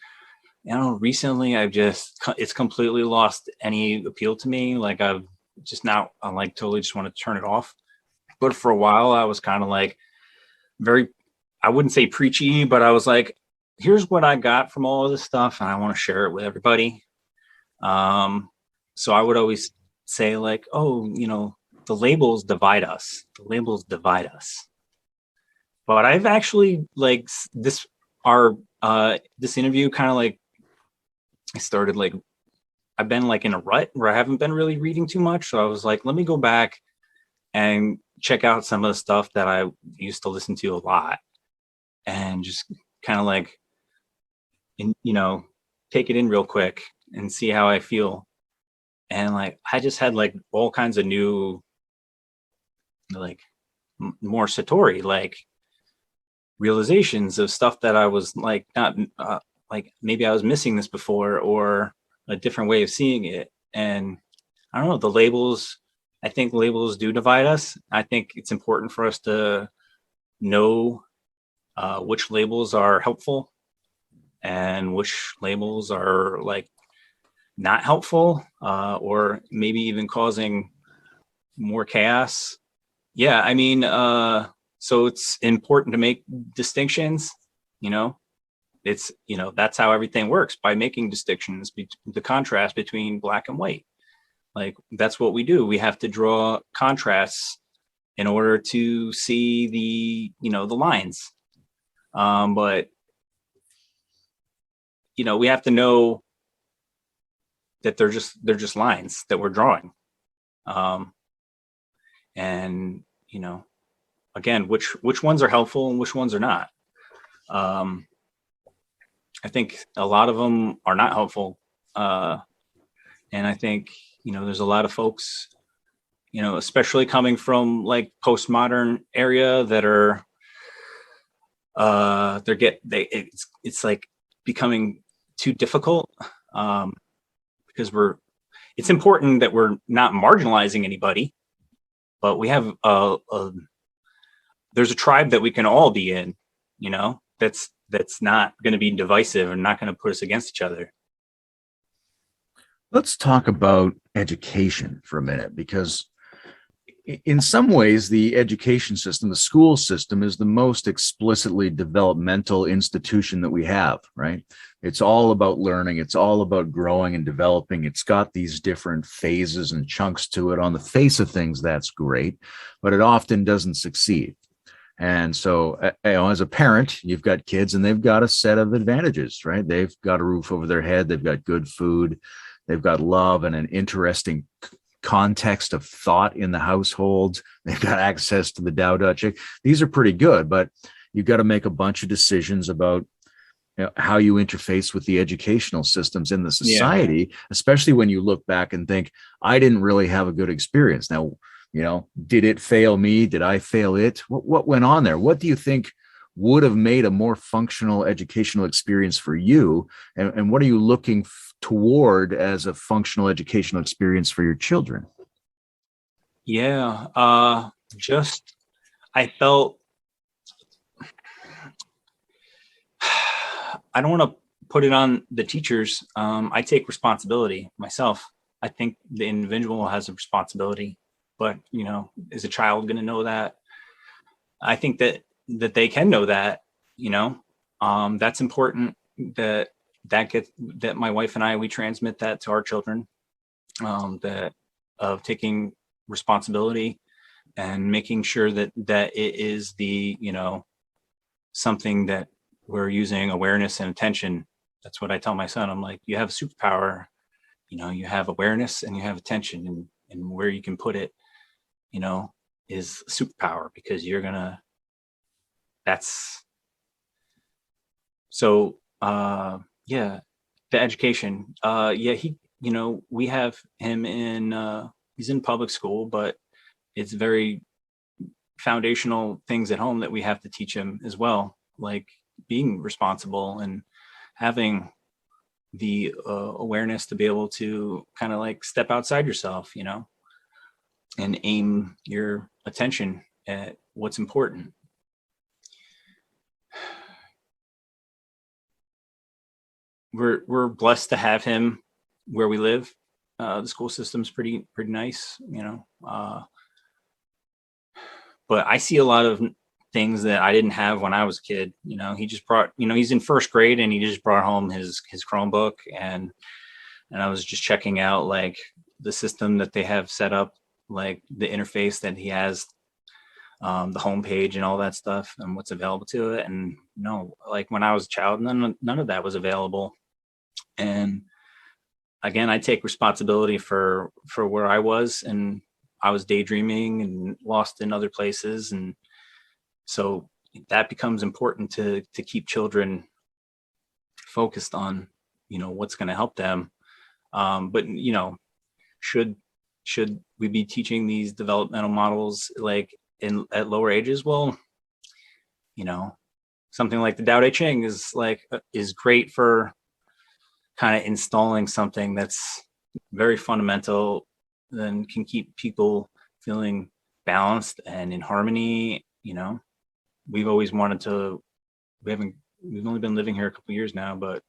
recently it's completely lost any appeal to me. Like I'm like totally just want to turn it off. But for a while I was kind of like very, I wouldn't say preachy, but I was like, here's what I got from all of this stuff and I want to share it with everybody. So I would always say like, oh, the labels divide us. The labels divide us. But I've actually like this interview kind of like, I started like, I've been like in a rut where I haven't been really reading too much. So I was like, let me go back and check out some of the stuff that I used to listen to a lot and just kind of like, take it in real quick and see how I feel. And like, I just had like all kinds of new, like more Satori, like realizations of stuff that I was like, not like maybe I was missing this before or a different way of seeing it. And I don't know, the labels, I think labels do divide us. I think it's important for us to know which labels are helpful and which labels are like not helpful or maybe even causing more chaos. Yeah, I mean, so it's important to make distinctions, it's, that's how everything works, by making distinctions, the contrast between black and white. Like that's what we do. We have to draw contrasts in order to see the lines. But we have to know that they're just lines that we're drawing. And again, which ones are helpful and which ones are not. I think a lot of them are not helpful. And I think, there's a lot of folks, especially coming from like postmodern area that are, it's like becoming too difficult, because it's important that we're not marginalizing anybody, but we have there's a tribe that we can all be in, that's not going to be divisive and not going to put us against each other. Let's talk about education for a minute, because in some ways, the education system, the school system, is the most explicitly developmental institution that we have, right? It's all about learning. It's all about growing and developing. It's got these different phases and chunks to it. On the face of things, that's great, but it often doesn't succeed. And so, as a parent, you've got kids and they've got a set of advantages, right? They've got a roof over their head. They've got good food. They've got love and an interesting context of thought in the household. They've got access to the Tao Te Ching. These are pretty good, but you've got to make a bunch of decisions about how you interface with the educational systems in the society, especially when you look back and think, I didn't really have a good experience. Now, did it fail me? Did I fail it? What went on there? What do you think would have made a more functional educational experience for you? And what are you looking toward as a functional educational experience for your children? Yeah, I felt, I don't want to put it on the teachers. I take responsibility myself. I think the individual has a responsibility, but is a child going to know that? I think that they can know that. That's important, that my wife and we transmit that to our children, that of taking responsibility and making sure that it is the something that we're using awareness and attention. That's what I tell my son. I'm like, you have a superpower, you have awareness and you have attention, and where you can put it, is superpower, because you're gonna, that's so yeah, the education. Yeah, he, we have him in he's in public school, but it's very foundational things at home that we have to teach him as well, like being responsible and having the awareness to be able to kind of like step outside yourself, and aim your attention at what's important. We're blessed to have him where we live. The school system's pretty nice, but I see a lot of things that I didn't have when I was a kid. He just brought, he's in first grade and he just brought home his Chromebook, and I was just checking out like the system that they have set up, like the interface that he has, the homepage and all that stuff and what's available to it. And like when I was a child, none of that was available. And again, I take responsibility for where I was, and I was daydreaming and lost in other places. And so that becomes important to keep children focused on, what's going to help them. But, should we be teaching these developmental models like at lower ages? Well, something like the Tao Te Ching is great for kind of installing something that's very fundamental, then can keep people feeling balanced and in harmony. We've always wanted to, we've only been living here a couple of years now, but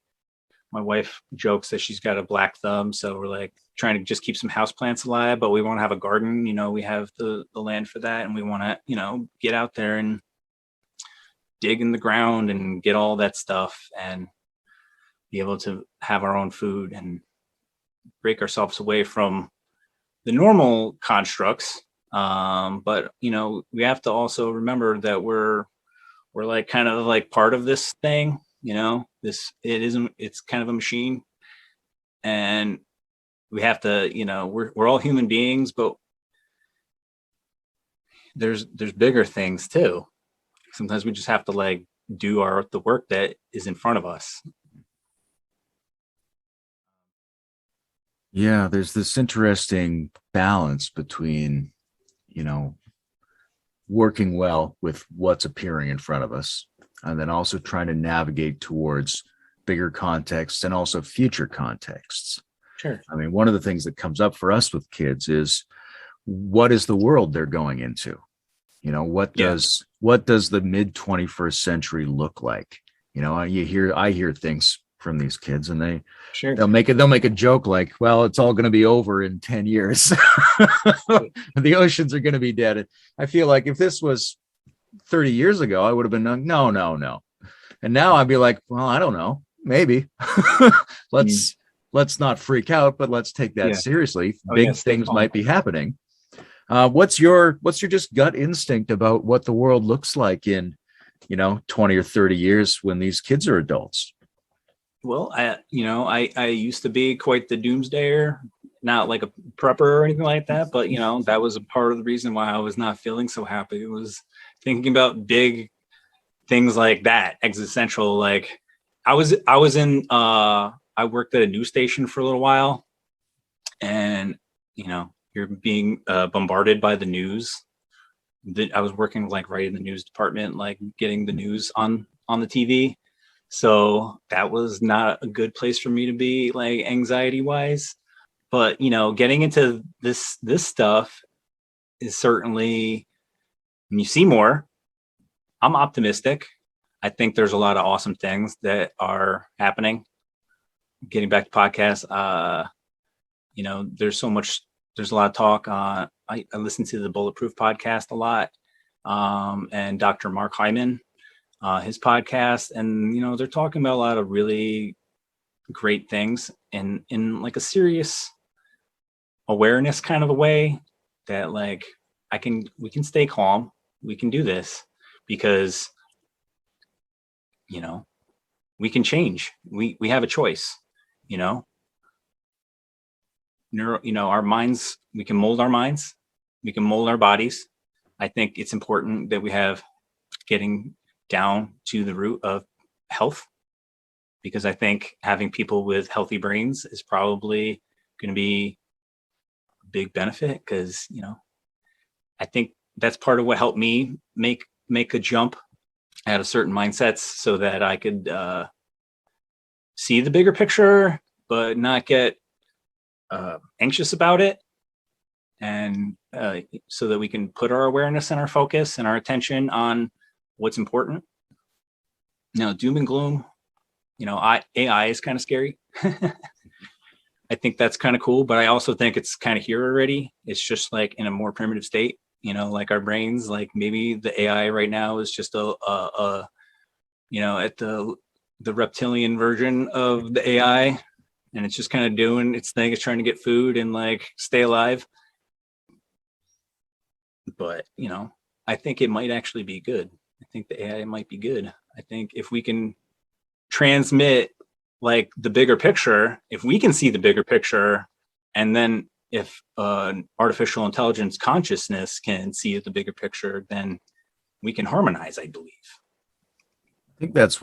my wife jokes that she's got a black thumb. So we're like trying to just keep some houseplants alive, but we want to have a garden. We have the land for that. And we want to, get out there and dig in the ground and get all that stuff and be able to have our own food and break ourselves away from the normal constructs. But we have to also remember that we're like kind of like part of this thing, it's kind of a machine, and we have to, we're all human beings, but there's bigger things too. Sometimes we just have to like do the work that is in front of us. Yeah, there's this interesting balance between, working well with what's appearing in front of us, and then also trying to navigate towards bigger contexts and also future contexts. Sure. I mean, one of the things that comes up for us with kids is, what is the world they're going into? What does the mid 21st century look like? I hear things from these kids, and they'll make a joke like, well, it's all going to be over in 10 years. The oceans are going to be dead. I feel like if this was 30 years ago, I would have been no. And now I'd be like, well, I don't know, maybe. Let's not freak out, but let's take that seriously. Big things might be happening. What's your just gut instinct about what the world looks like in 20 or 30 years when these kids are adults? Well, I used to be quite the doomsdayer, not like a prepper or anything like that, but that was a part of the reason why I was not feeling so happy. It was thinking about big things like that, existential. Like I worked at a news station for a little while, and you're being bombarded by the news. I was working like right in the news department, like getting the news on the TV. So that was not a good place for me to be, like anxiety wise. But getting into this stuff is certainly, when you see more, I'm optimistic. I think there's a lot of awesome things that are happening. Getting back to podcasts, there's a lot of talk. I listen to the Bulletproof podcast a lot, and Dr. Mark Hyman, his podcast, and they're talking about a lot of really great things in like a serious awareness kind of a way, that like we can stay calm, we can do this, because we can change, we have a choice. Our minds, we can mold our minds, we can mold our bodies. I think it's important that we have getting down to the root of health, because I think having people with healthy brains is probably going to be a big benefit, because, I think that's part of what helped me make a jump out of certain mindsets, so that I could see the bigger picture, but not get anxious about it. And so that we can put our awareness and our focus and our attention on what's important. Doom and gloom, AI is kind of scary. I think that's kind of cool, but I also think it's kind of here already. It's just like in a more primitive state, like our brains, like maybe the AI right now is just at the reptilian version of the AI, and it's just kind of doing its thing. It's trying to get food and like stay alive. But, I think it might actually be good. I think the AI might be good. I think if we can transmit like the bigger picture, if we can see the bigger picture, and then if artificial intelligence consciousness can see the bigger picture, then we can harmonize, I believe. I think that's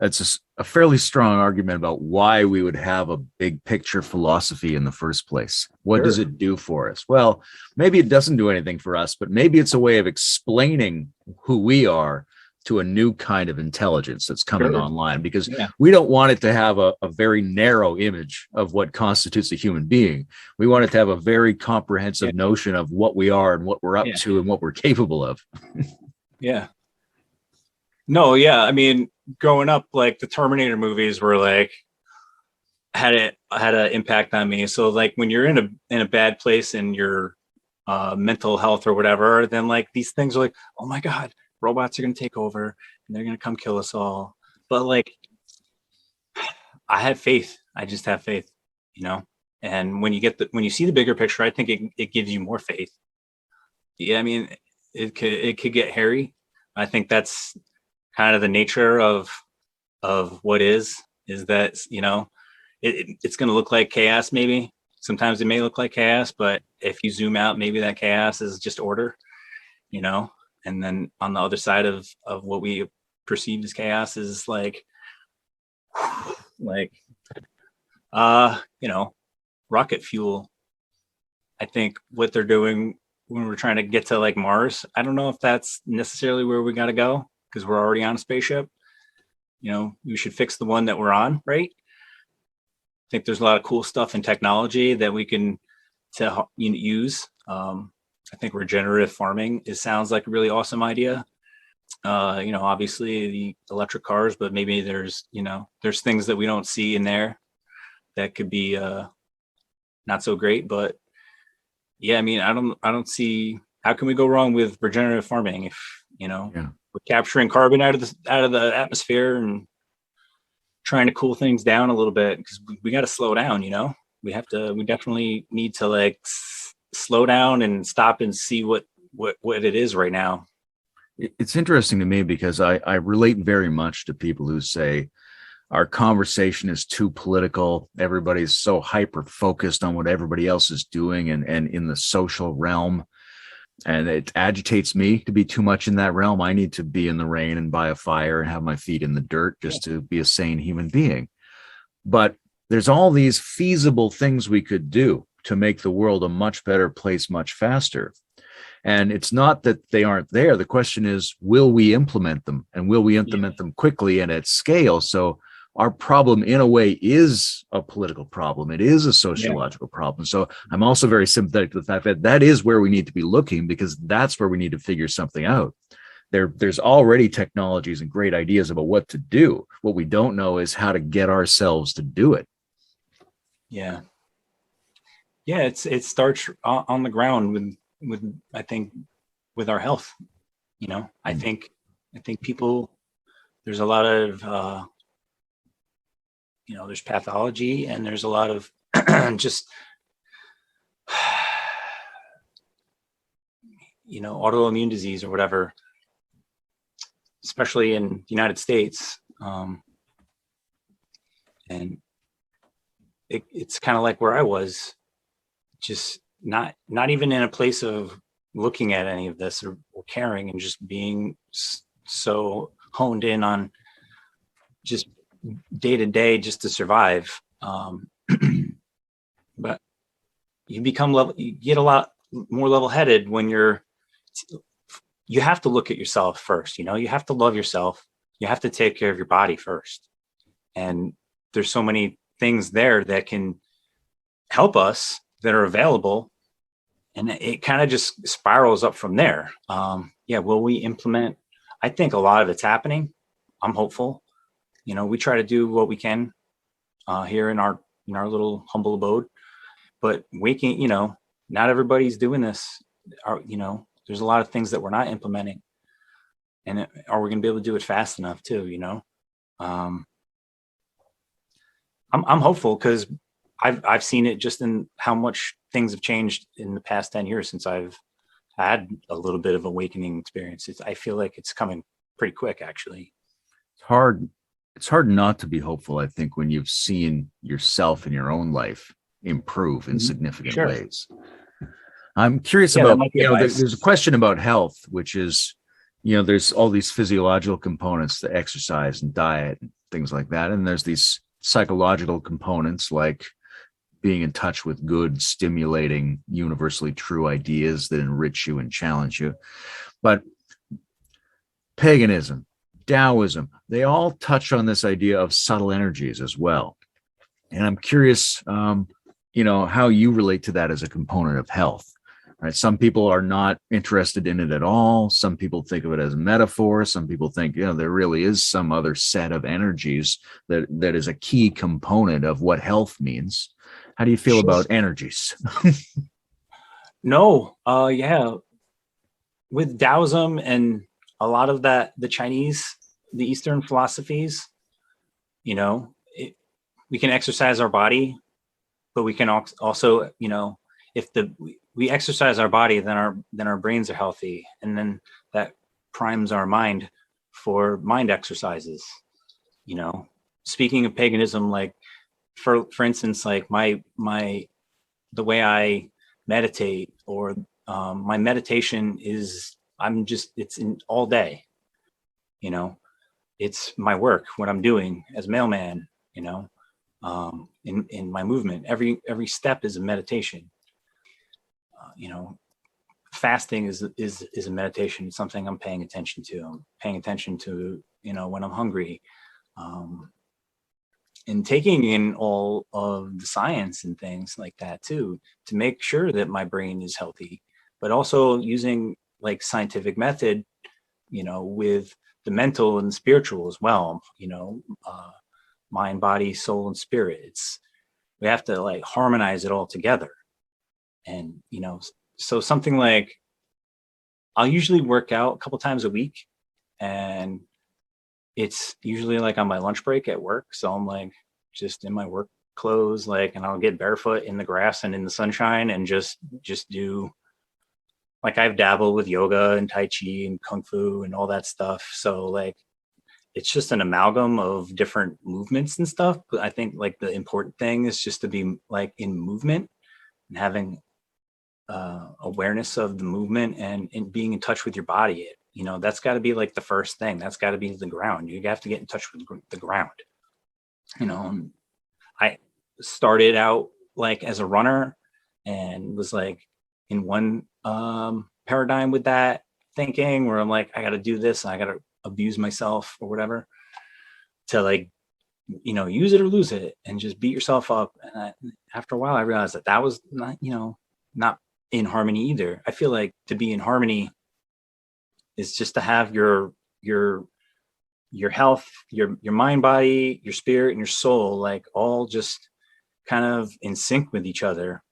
that's a fairly strong argument about why we would have a big picture philosophy in the first place. What does it do for us? Well, maybe it doesn't do anything for us, but maybe it's a way of explaining who we are to a new kind of intelligence that's coming online, because we don't want it to have a very narrow image of what constitutes a human being. We want it to have a very comprehensive notion of what we are and what we're up to and what we're capable of. Yeah. No, yeah. I mean, growing up, like the Terminator movies were like had an impact on me. So like when you're in a bad place in your mental health or whatever, then like these things are like, oh my God, robots are going to take over and they're going to come kill us all. But like, I have faith. I just have faith, and when you see the bigger picture, I think it gives you more faith. Yeah. I mean, it could get hairy. I think that's kind of the nature of what is that, it's going to look like chaos. Maybe sometimes it may look like chaos, but if you zoom out, maybe that chaos is just order, and then on the other side of what we perceive as chaos is like rocket fuel. I think what they're doing when we're trying to get to like Mars, I don't know if that's necessarily where we got to go, because we're already on a spaceship. We should fix the one that we're on, right? I think there's a lot of cool stuff in technology that we can use. I think regenerative farming sounds like a really awesome idea. Obviously the electric cars, but maybe there's things that we don't see in there that could be not so great. But yeah, I mean, I don't see how can we go wrong with regenerative farming if we're capturing carbon out of the atmosphere and trying to cool things down a little bit, because we got to slow down. We definitely need to like slow down and stop and see what it is right now. It's interesting to me because I relate very much to people who say our conversation is too political. Everybody's so hyper focused on what everybody else is doing and in the social realm. And it agitates me to be too much in that realm. I need to be in the rain and by a fire and have my feet in the dirt just to be a sane human being. But there's all these feasible things we could do to make the world a much better place much faster. And it's not that they aren't there. The question is, will we implement them, and will we implement them quickly and at scale? So our problem in a way is a political problem. It is a sociological problem. So I'm also very sympathetic to the fact that that is where we need to be looking, because that's where we need to figure something out. There's already technologies and great ideas about what to do. What we don't know is how to get ourselves to do it. Yeah. Yeah. It starts on the ground with I think with our health. I think people, there's a lot of there's pathology, and there's a lot of just autoimmune disease or whatever, especially in the United States. And it's kind of like where I was, just not even in a place of looking at any of this or caring, and just being so honed in on just day to day just to survive. But you get a lot more level headed when you have to look at yourself first. You have to love yourself. You have to take care of your body first. And there's so many things there that can help us that are available. And it kind of just spirals up from there. Will we implement? I think a lot of it's happening. I'm hopeful. We try to do what we can here in our little humble abode. But waking, not everybody's doing this. There's a lot of things that we're not implementing. And are we going to be able to do it fast enough too? I'm hopeful, because I've seen it just in how much things have changed in the past 10 years since I've had a little bit of awakening experience. I feel like it's coming pretty quick, actually. It's hard not to be hopeful, I think, when you've seen yourself in your own life improve in significant ways. I'm curious about, there's a question about health, which is, there's all these physiological components, the exercise and diet and things like that. And there's these psychological components like being in touch with good, stimulating, universally true ideas that enrich you and challenge you. But paganism, Taoism, they all touch on this idea of subtle energies as well. And I'm curious, how you relate to that as a component of health. Right? Some people are not interested in it at all. Some people think of it as a metaphor. Some people think, there really is some other set of energies that is a key component of what health means. How do you feel about energies? No, with Taoism and a lot of that, the Eastern philosophies, we can exercise our body, but we can also, if we exercise our body, then our brains are healthy, and then that primes our mind for mind exercises. Speaking of paganism, like for instance, like the way I meditate, or my meditation is, it's in all day. It's my work, what I'm doing as mailman. In my movement, every step is a meditation. Fasting is a meditation. It's something I'm paying attention to. I'm paying attention to, when I'm hungry, and taking in all of the science and things like that too, to make sure that my brain is healthy, but also using like scientific method, with the mental and spiritual as well, mind, body, soul, and spirit. We have to like harmonize it all together. And, so something like, I'll usually work out a couple times a week, and it's usually like on my lunch break at work. So I'm like just in my work clothes, and I'll get barefoot in the grass and in the sunshine, and just do, like, I've dabbled with yoga and Tai Chi and Kung Fu and all that stuff. So like, it's just an amalgam of different movements and stuff. But I think like the important thing is just to be like in movement and having awareness of the movement and being in touch with your body. That's got to be like the first thing. That's got to be the ground. You have to get in touch with the ground. I started out like as a runner and was like in one paradigm with that thinking, where I'm like, I got to do this and I got to abuse myself or whatever, to like, use it or lose it and just beat yourself up. And after a while, I realized that was not, not in harmony either. I feel like to be in harmony is just to have your health, your mind, body, your spirit, and your soul, like all just kind of in sync with each other.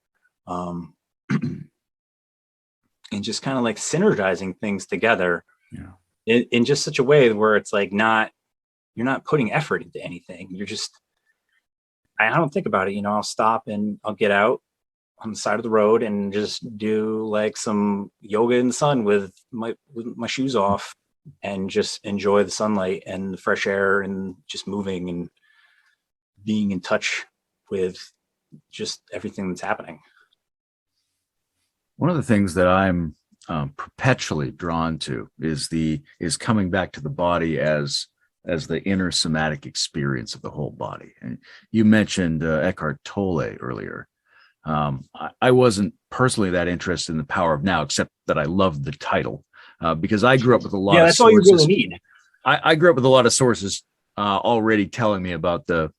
And just kind of like synergizing things together in just such a way where it's like you're not putting effort into anything. You're just, I don't think about it. I'll stop and I'll get out on the side of the road and just do like some yoga in the sun with my shoes off, and just enjoy the sunlight and the fresh air and just moving and being in touch with just everything that's happening. One of the things that I'm perpetually drawn to is coming back to the body as the inner somatic experience of the whole body. And you mentioned Eckhart Tolle earlier. I wasn't personally that interested in the power of now, except that I loved the title because I grew up with a lot of that's sources. all you really need. I grew up with a lot of sources already telling me about the,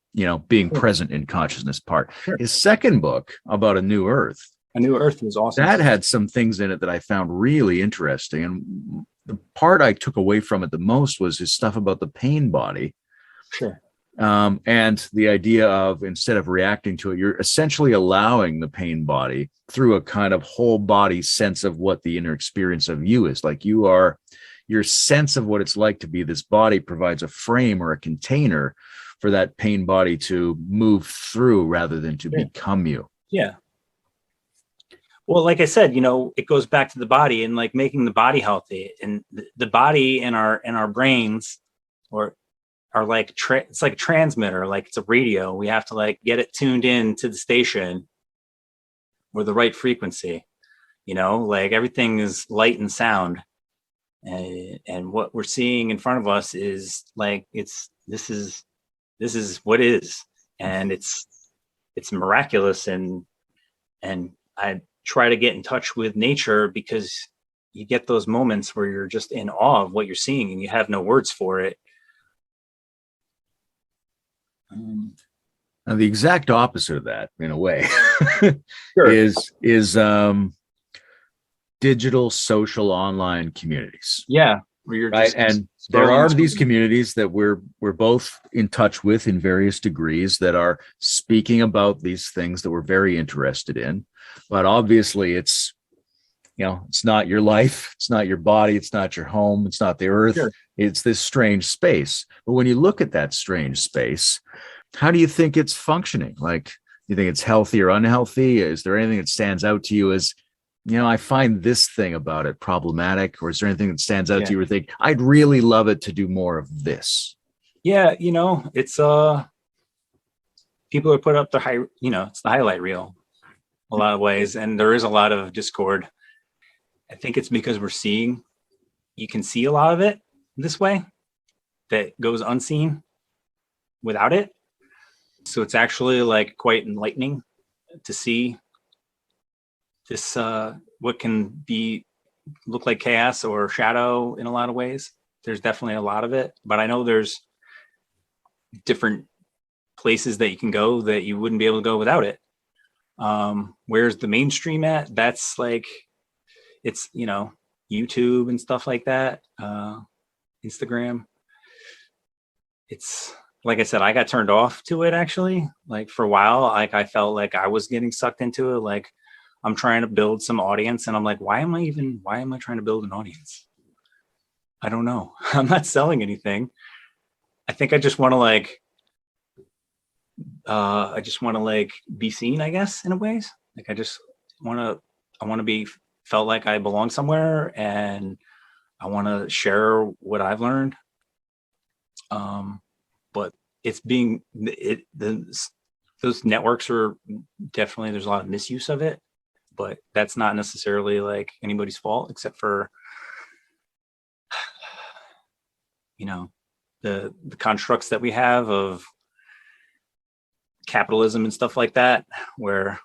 being present in consciousness part. Sure. His second book about A New Earth. A New Earth was awesome. That had some things in it that I found really interesting. And the part I took away from it the most was his stuff about the pain body. Sure. And the idea of, instead of reacting to it, you're essentially allowing the pain body through a kind of whole body sense of what the inner experience of you is. Like your sense of what it's like to be this body provides a frame or a container for that pain body to move through rather than to become you. Yeah. Well, like I said, it goes back to the body and like making the body healthy, and the body and our brains are like it's like a transmitter, like it's a radio. We have to like get it tuned in to the station or the right frequency. Like everything is light and sound, and what we're seeing in front of us is like this is what is, and it's miraculous, and I try to get in touch with nature because you get those moments where you're just in awe of what you're seeing and you have no words for it. Now, the exact opposite of that, in a way, Sure. is digital social online communities. Yeah, where you're right, just and there are these communities that we're both in touch with in various degrees that are speaking about these things that we're very interested in. But obviously, it's not your life, it's not your body, it's not your home, it's not the earth. Sure. It's this strange space. But when you look at that strange space, how do you think it's functioning? Like, do you think it's healthy or unhealthy? Is there anything that stands out to you as, I find this thing about it problematic? Or is there anything that stands out to you or think, I'd really love it to do more of this? Yeah, it's people are put up the it's the highlight reel a lot of ways, and there is a lot of discord. I think it's because you can see a lot of it this way that goes unseen without it. So it's actually like quite enlightening to see this, what can look like chaos or shadow in a lot of ways. There's definitely a lot of it, but I know there's different places that you can go that you wouldn't be able to go without it. Where's the mainstream at? That's like, it's, YouTube and stuff like that, Instagram. It's like I said, I got turned off to it actually. Like for a while, like I felt like I was getting sucked into it. Like I'm trying to build some audience, and I'm like, why am I trying to build an audience? I don't know. I'm not selling anything. I think I just want to be seen, I guess, in a ways. Like I want to be felt like I belong somewhere, and I want to share what I've learned. But it's those networks are definitely, there's a lot of misuse of it, but that's not necessarily like anybody's fault, except for, the constructs that we have of capitalism and stuff like that, where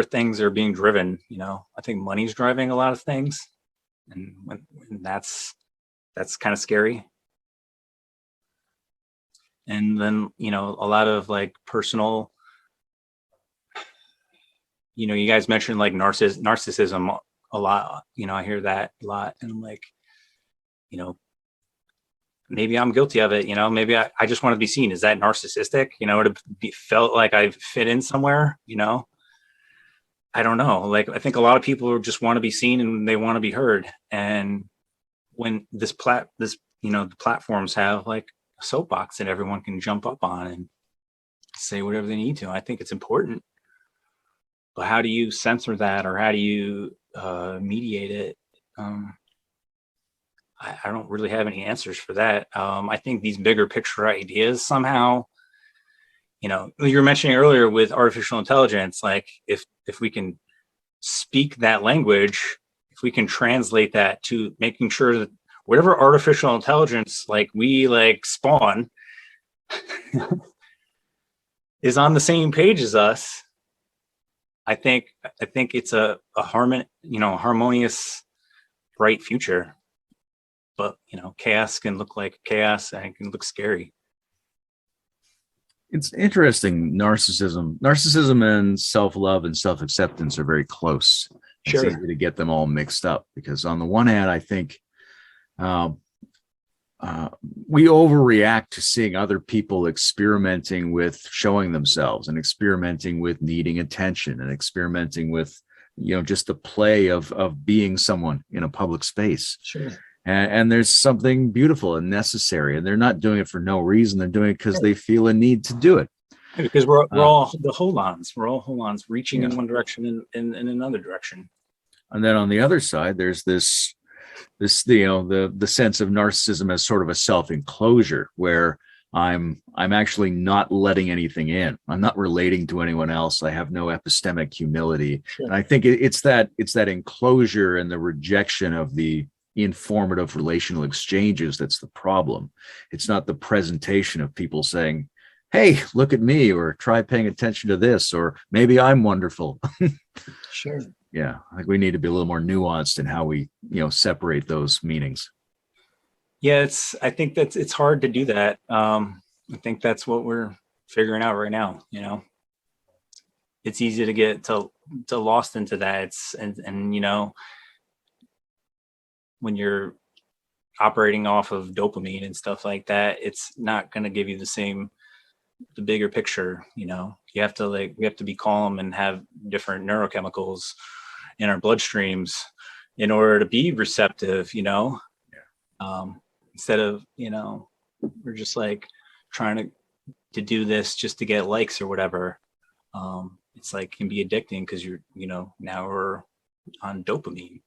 things are being driven. I think money's driving a lot of things, and when that's kind of scary. And then a lot of like personal, you guys mentioned like narcissism a lot. I hear that a lot, and I'm like, maybe I'm guilty of it. Maybe I just want to be seen. Is that narcissistic? To be felt like I fit in somewhere. I don't know. Like I think a lot of people just want to be seen and they want to be heard. And when the platforms have like a soapbox that everyone can jump up on and say whatever they need to, I think it's important. But how do you censor that, or how do you mediate it? I don't really have any answers for that. I think these bigger picture ideas somehow, you were mentioning earlier with artificial intelligence, like if we can speak that language, if we can translate that to making sure that whatever artificial intelligence like we like spawn is on the same page as us, I think it's a harmonious, bright future. But chaos can look like chaos and it can look scary. It's interesting. Narcissism and self-love and self-acceptance are very close. It's Sure. easy to get them all mixed up because on the one hand, I think we overreact to seeing other people experimenting with showing themselves and experimenting with needing attention and experimenting with, just the play of being someone in a public space. Sure. And there's something beautiful and necessary, and they're not doing it for no reason. They're doing it because they feel a need to do it. Because we're all the hold-ons. We're all hold-ons reaching in one direction and in another direction. And then on the other side, there's this the sense of narcissism as sort of a self-enclosure where I'm actually not letting anything in. I'm not relating to anyone else. I have no epistemic humility. Sure. And I think it's that enclosure and the rejection of the informative relational exchanges that's the problem. It's not the presentation of people saying, hey, look at me, or try paying attention to this, or maybe I'm wonderful. Sure. Yeah, I think we need to be a little more nuanced in how we separate those meanings. Yeah, I think it's hard to do that. I think that's what we're figuring out right now. It's easy to get to lost into that. And when you're operating off of dopamine and stuff like that, it's not going to give you the bigger picture. We have to be calm and have different neurochemicals in our bloodstreams in order to be receptive, instead of, we're just like trying to do this just to get likes or whatever. It's like can be addicting because now we're on dopamine.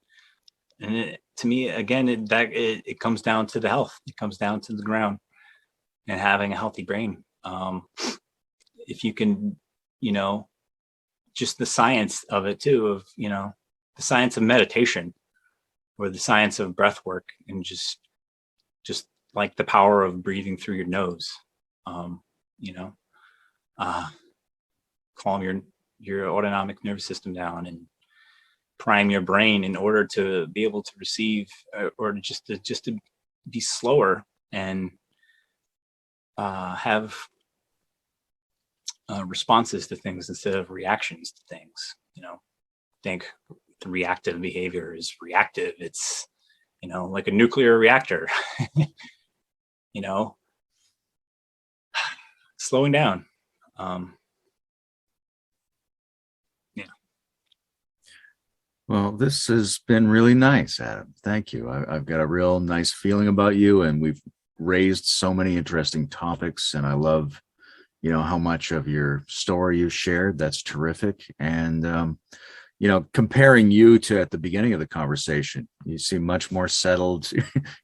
And to me, again, it comes down to the health. It comes down to the ground and having a healthy brain. If you can, just the science of it too, of, the science of meditation or the science of breath work and just like the power of breathing through your nose, calm your autonomic nervous system down and prime your brain in order to be able to receive or just to be slower and have responses to things instead of reactions to things. Think the reactive behavior is reactive. It's like a nuclear reactor. Slowing down. Well, this has been really nice, Adam. Thank you. I've got a real nice feeling about you, and we've raised so many interesting topics, and I love, how much of your story you shared. That's terrific. And, comparing you to at the beginning of the conversation, you seem much more settled.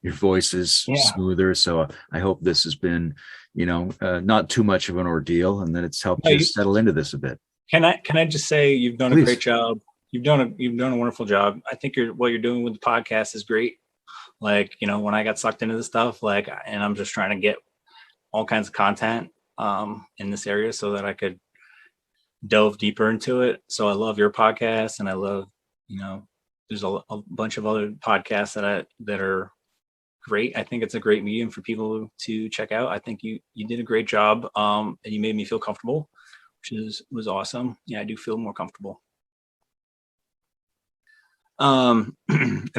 Your voice is smoother. So I hope this has been, not too much of an ordeal, and that it's helped you settle into this a bit. Can I just say you've done Please. A great job. You've done a wonderful job. I think what you're doing with the podcast is great. Like, when I got sucked into this stuff, and I'm just trying to get all kinds of content in this area so that I could delve deeper into it. So I love your podcast, and I love, there's a bunch of other podcasts that are great. I think it's a great medium for people to check out. I think you did a great job, and you made me feel comfortable, which was awesome. Yeah, I do feel more comfortable. I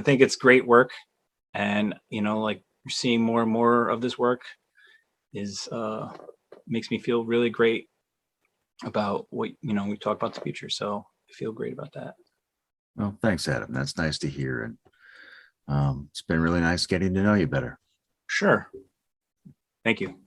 think it's great work, and like you're seeing more and more of this work is makes me feel really great about what we talk about the future. So I feel great about that. Well, thanks, Adam. That's nice to hear, and it's been really nice getting to know you better. Sure. Thank you.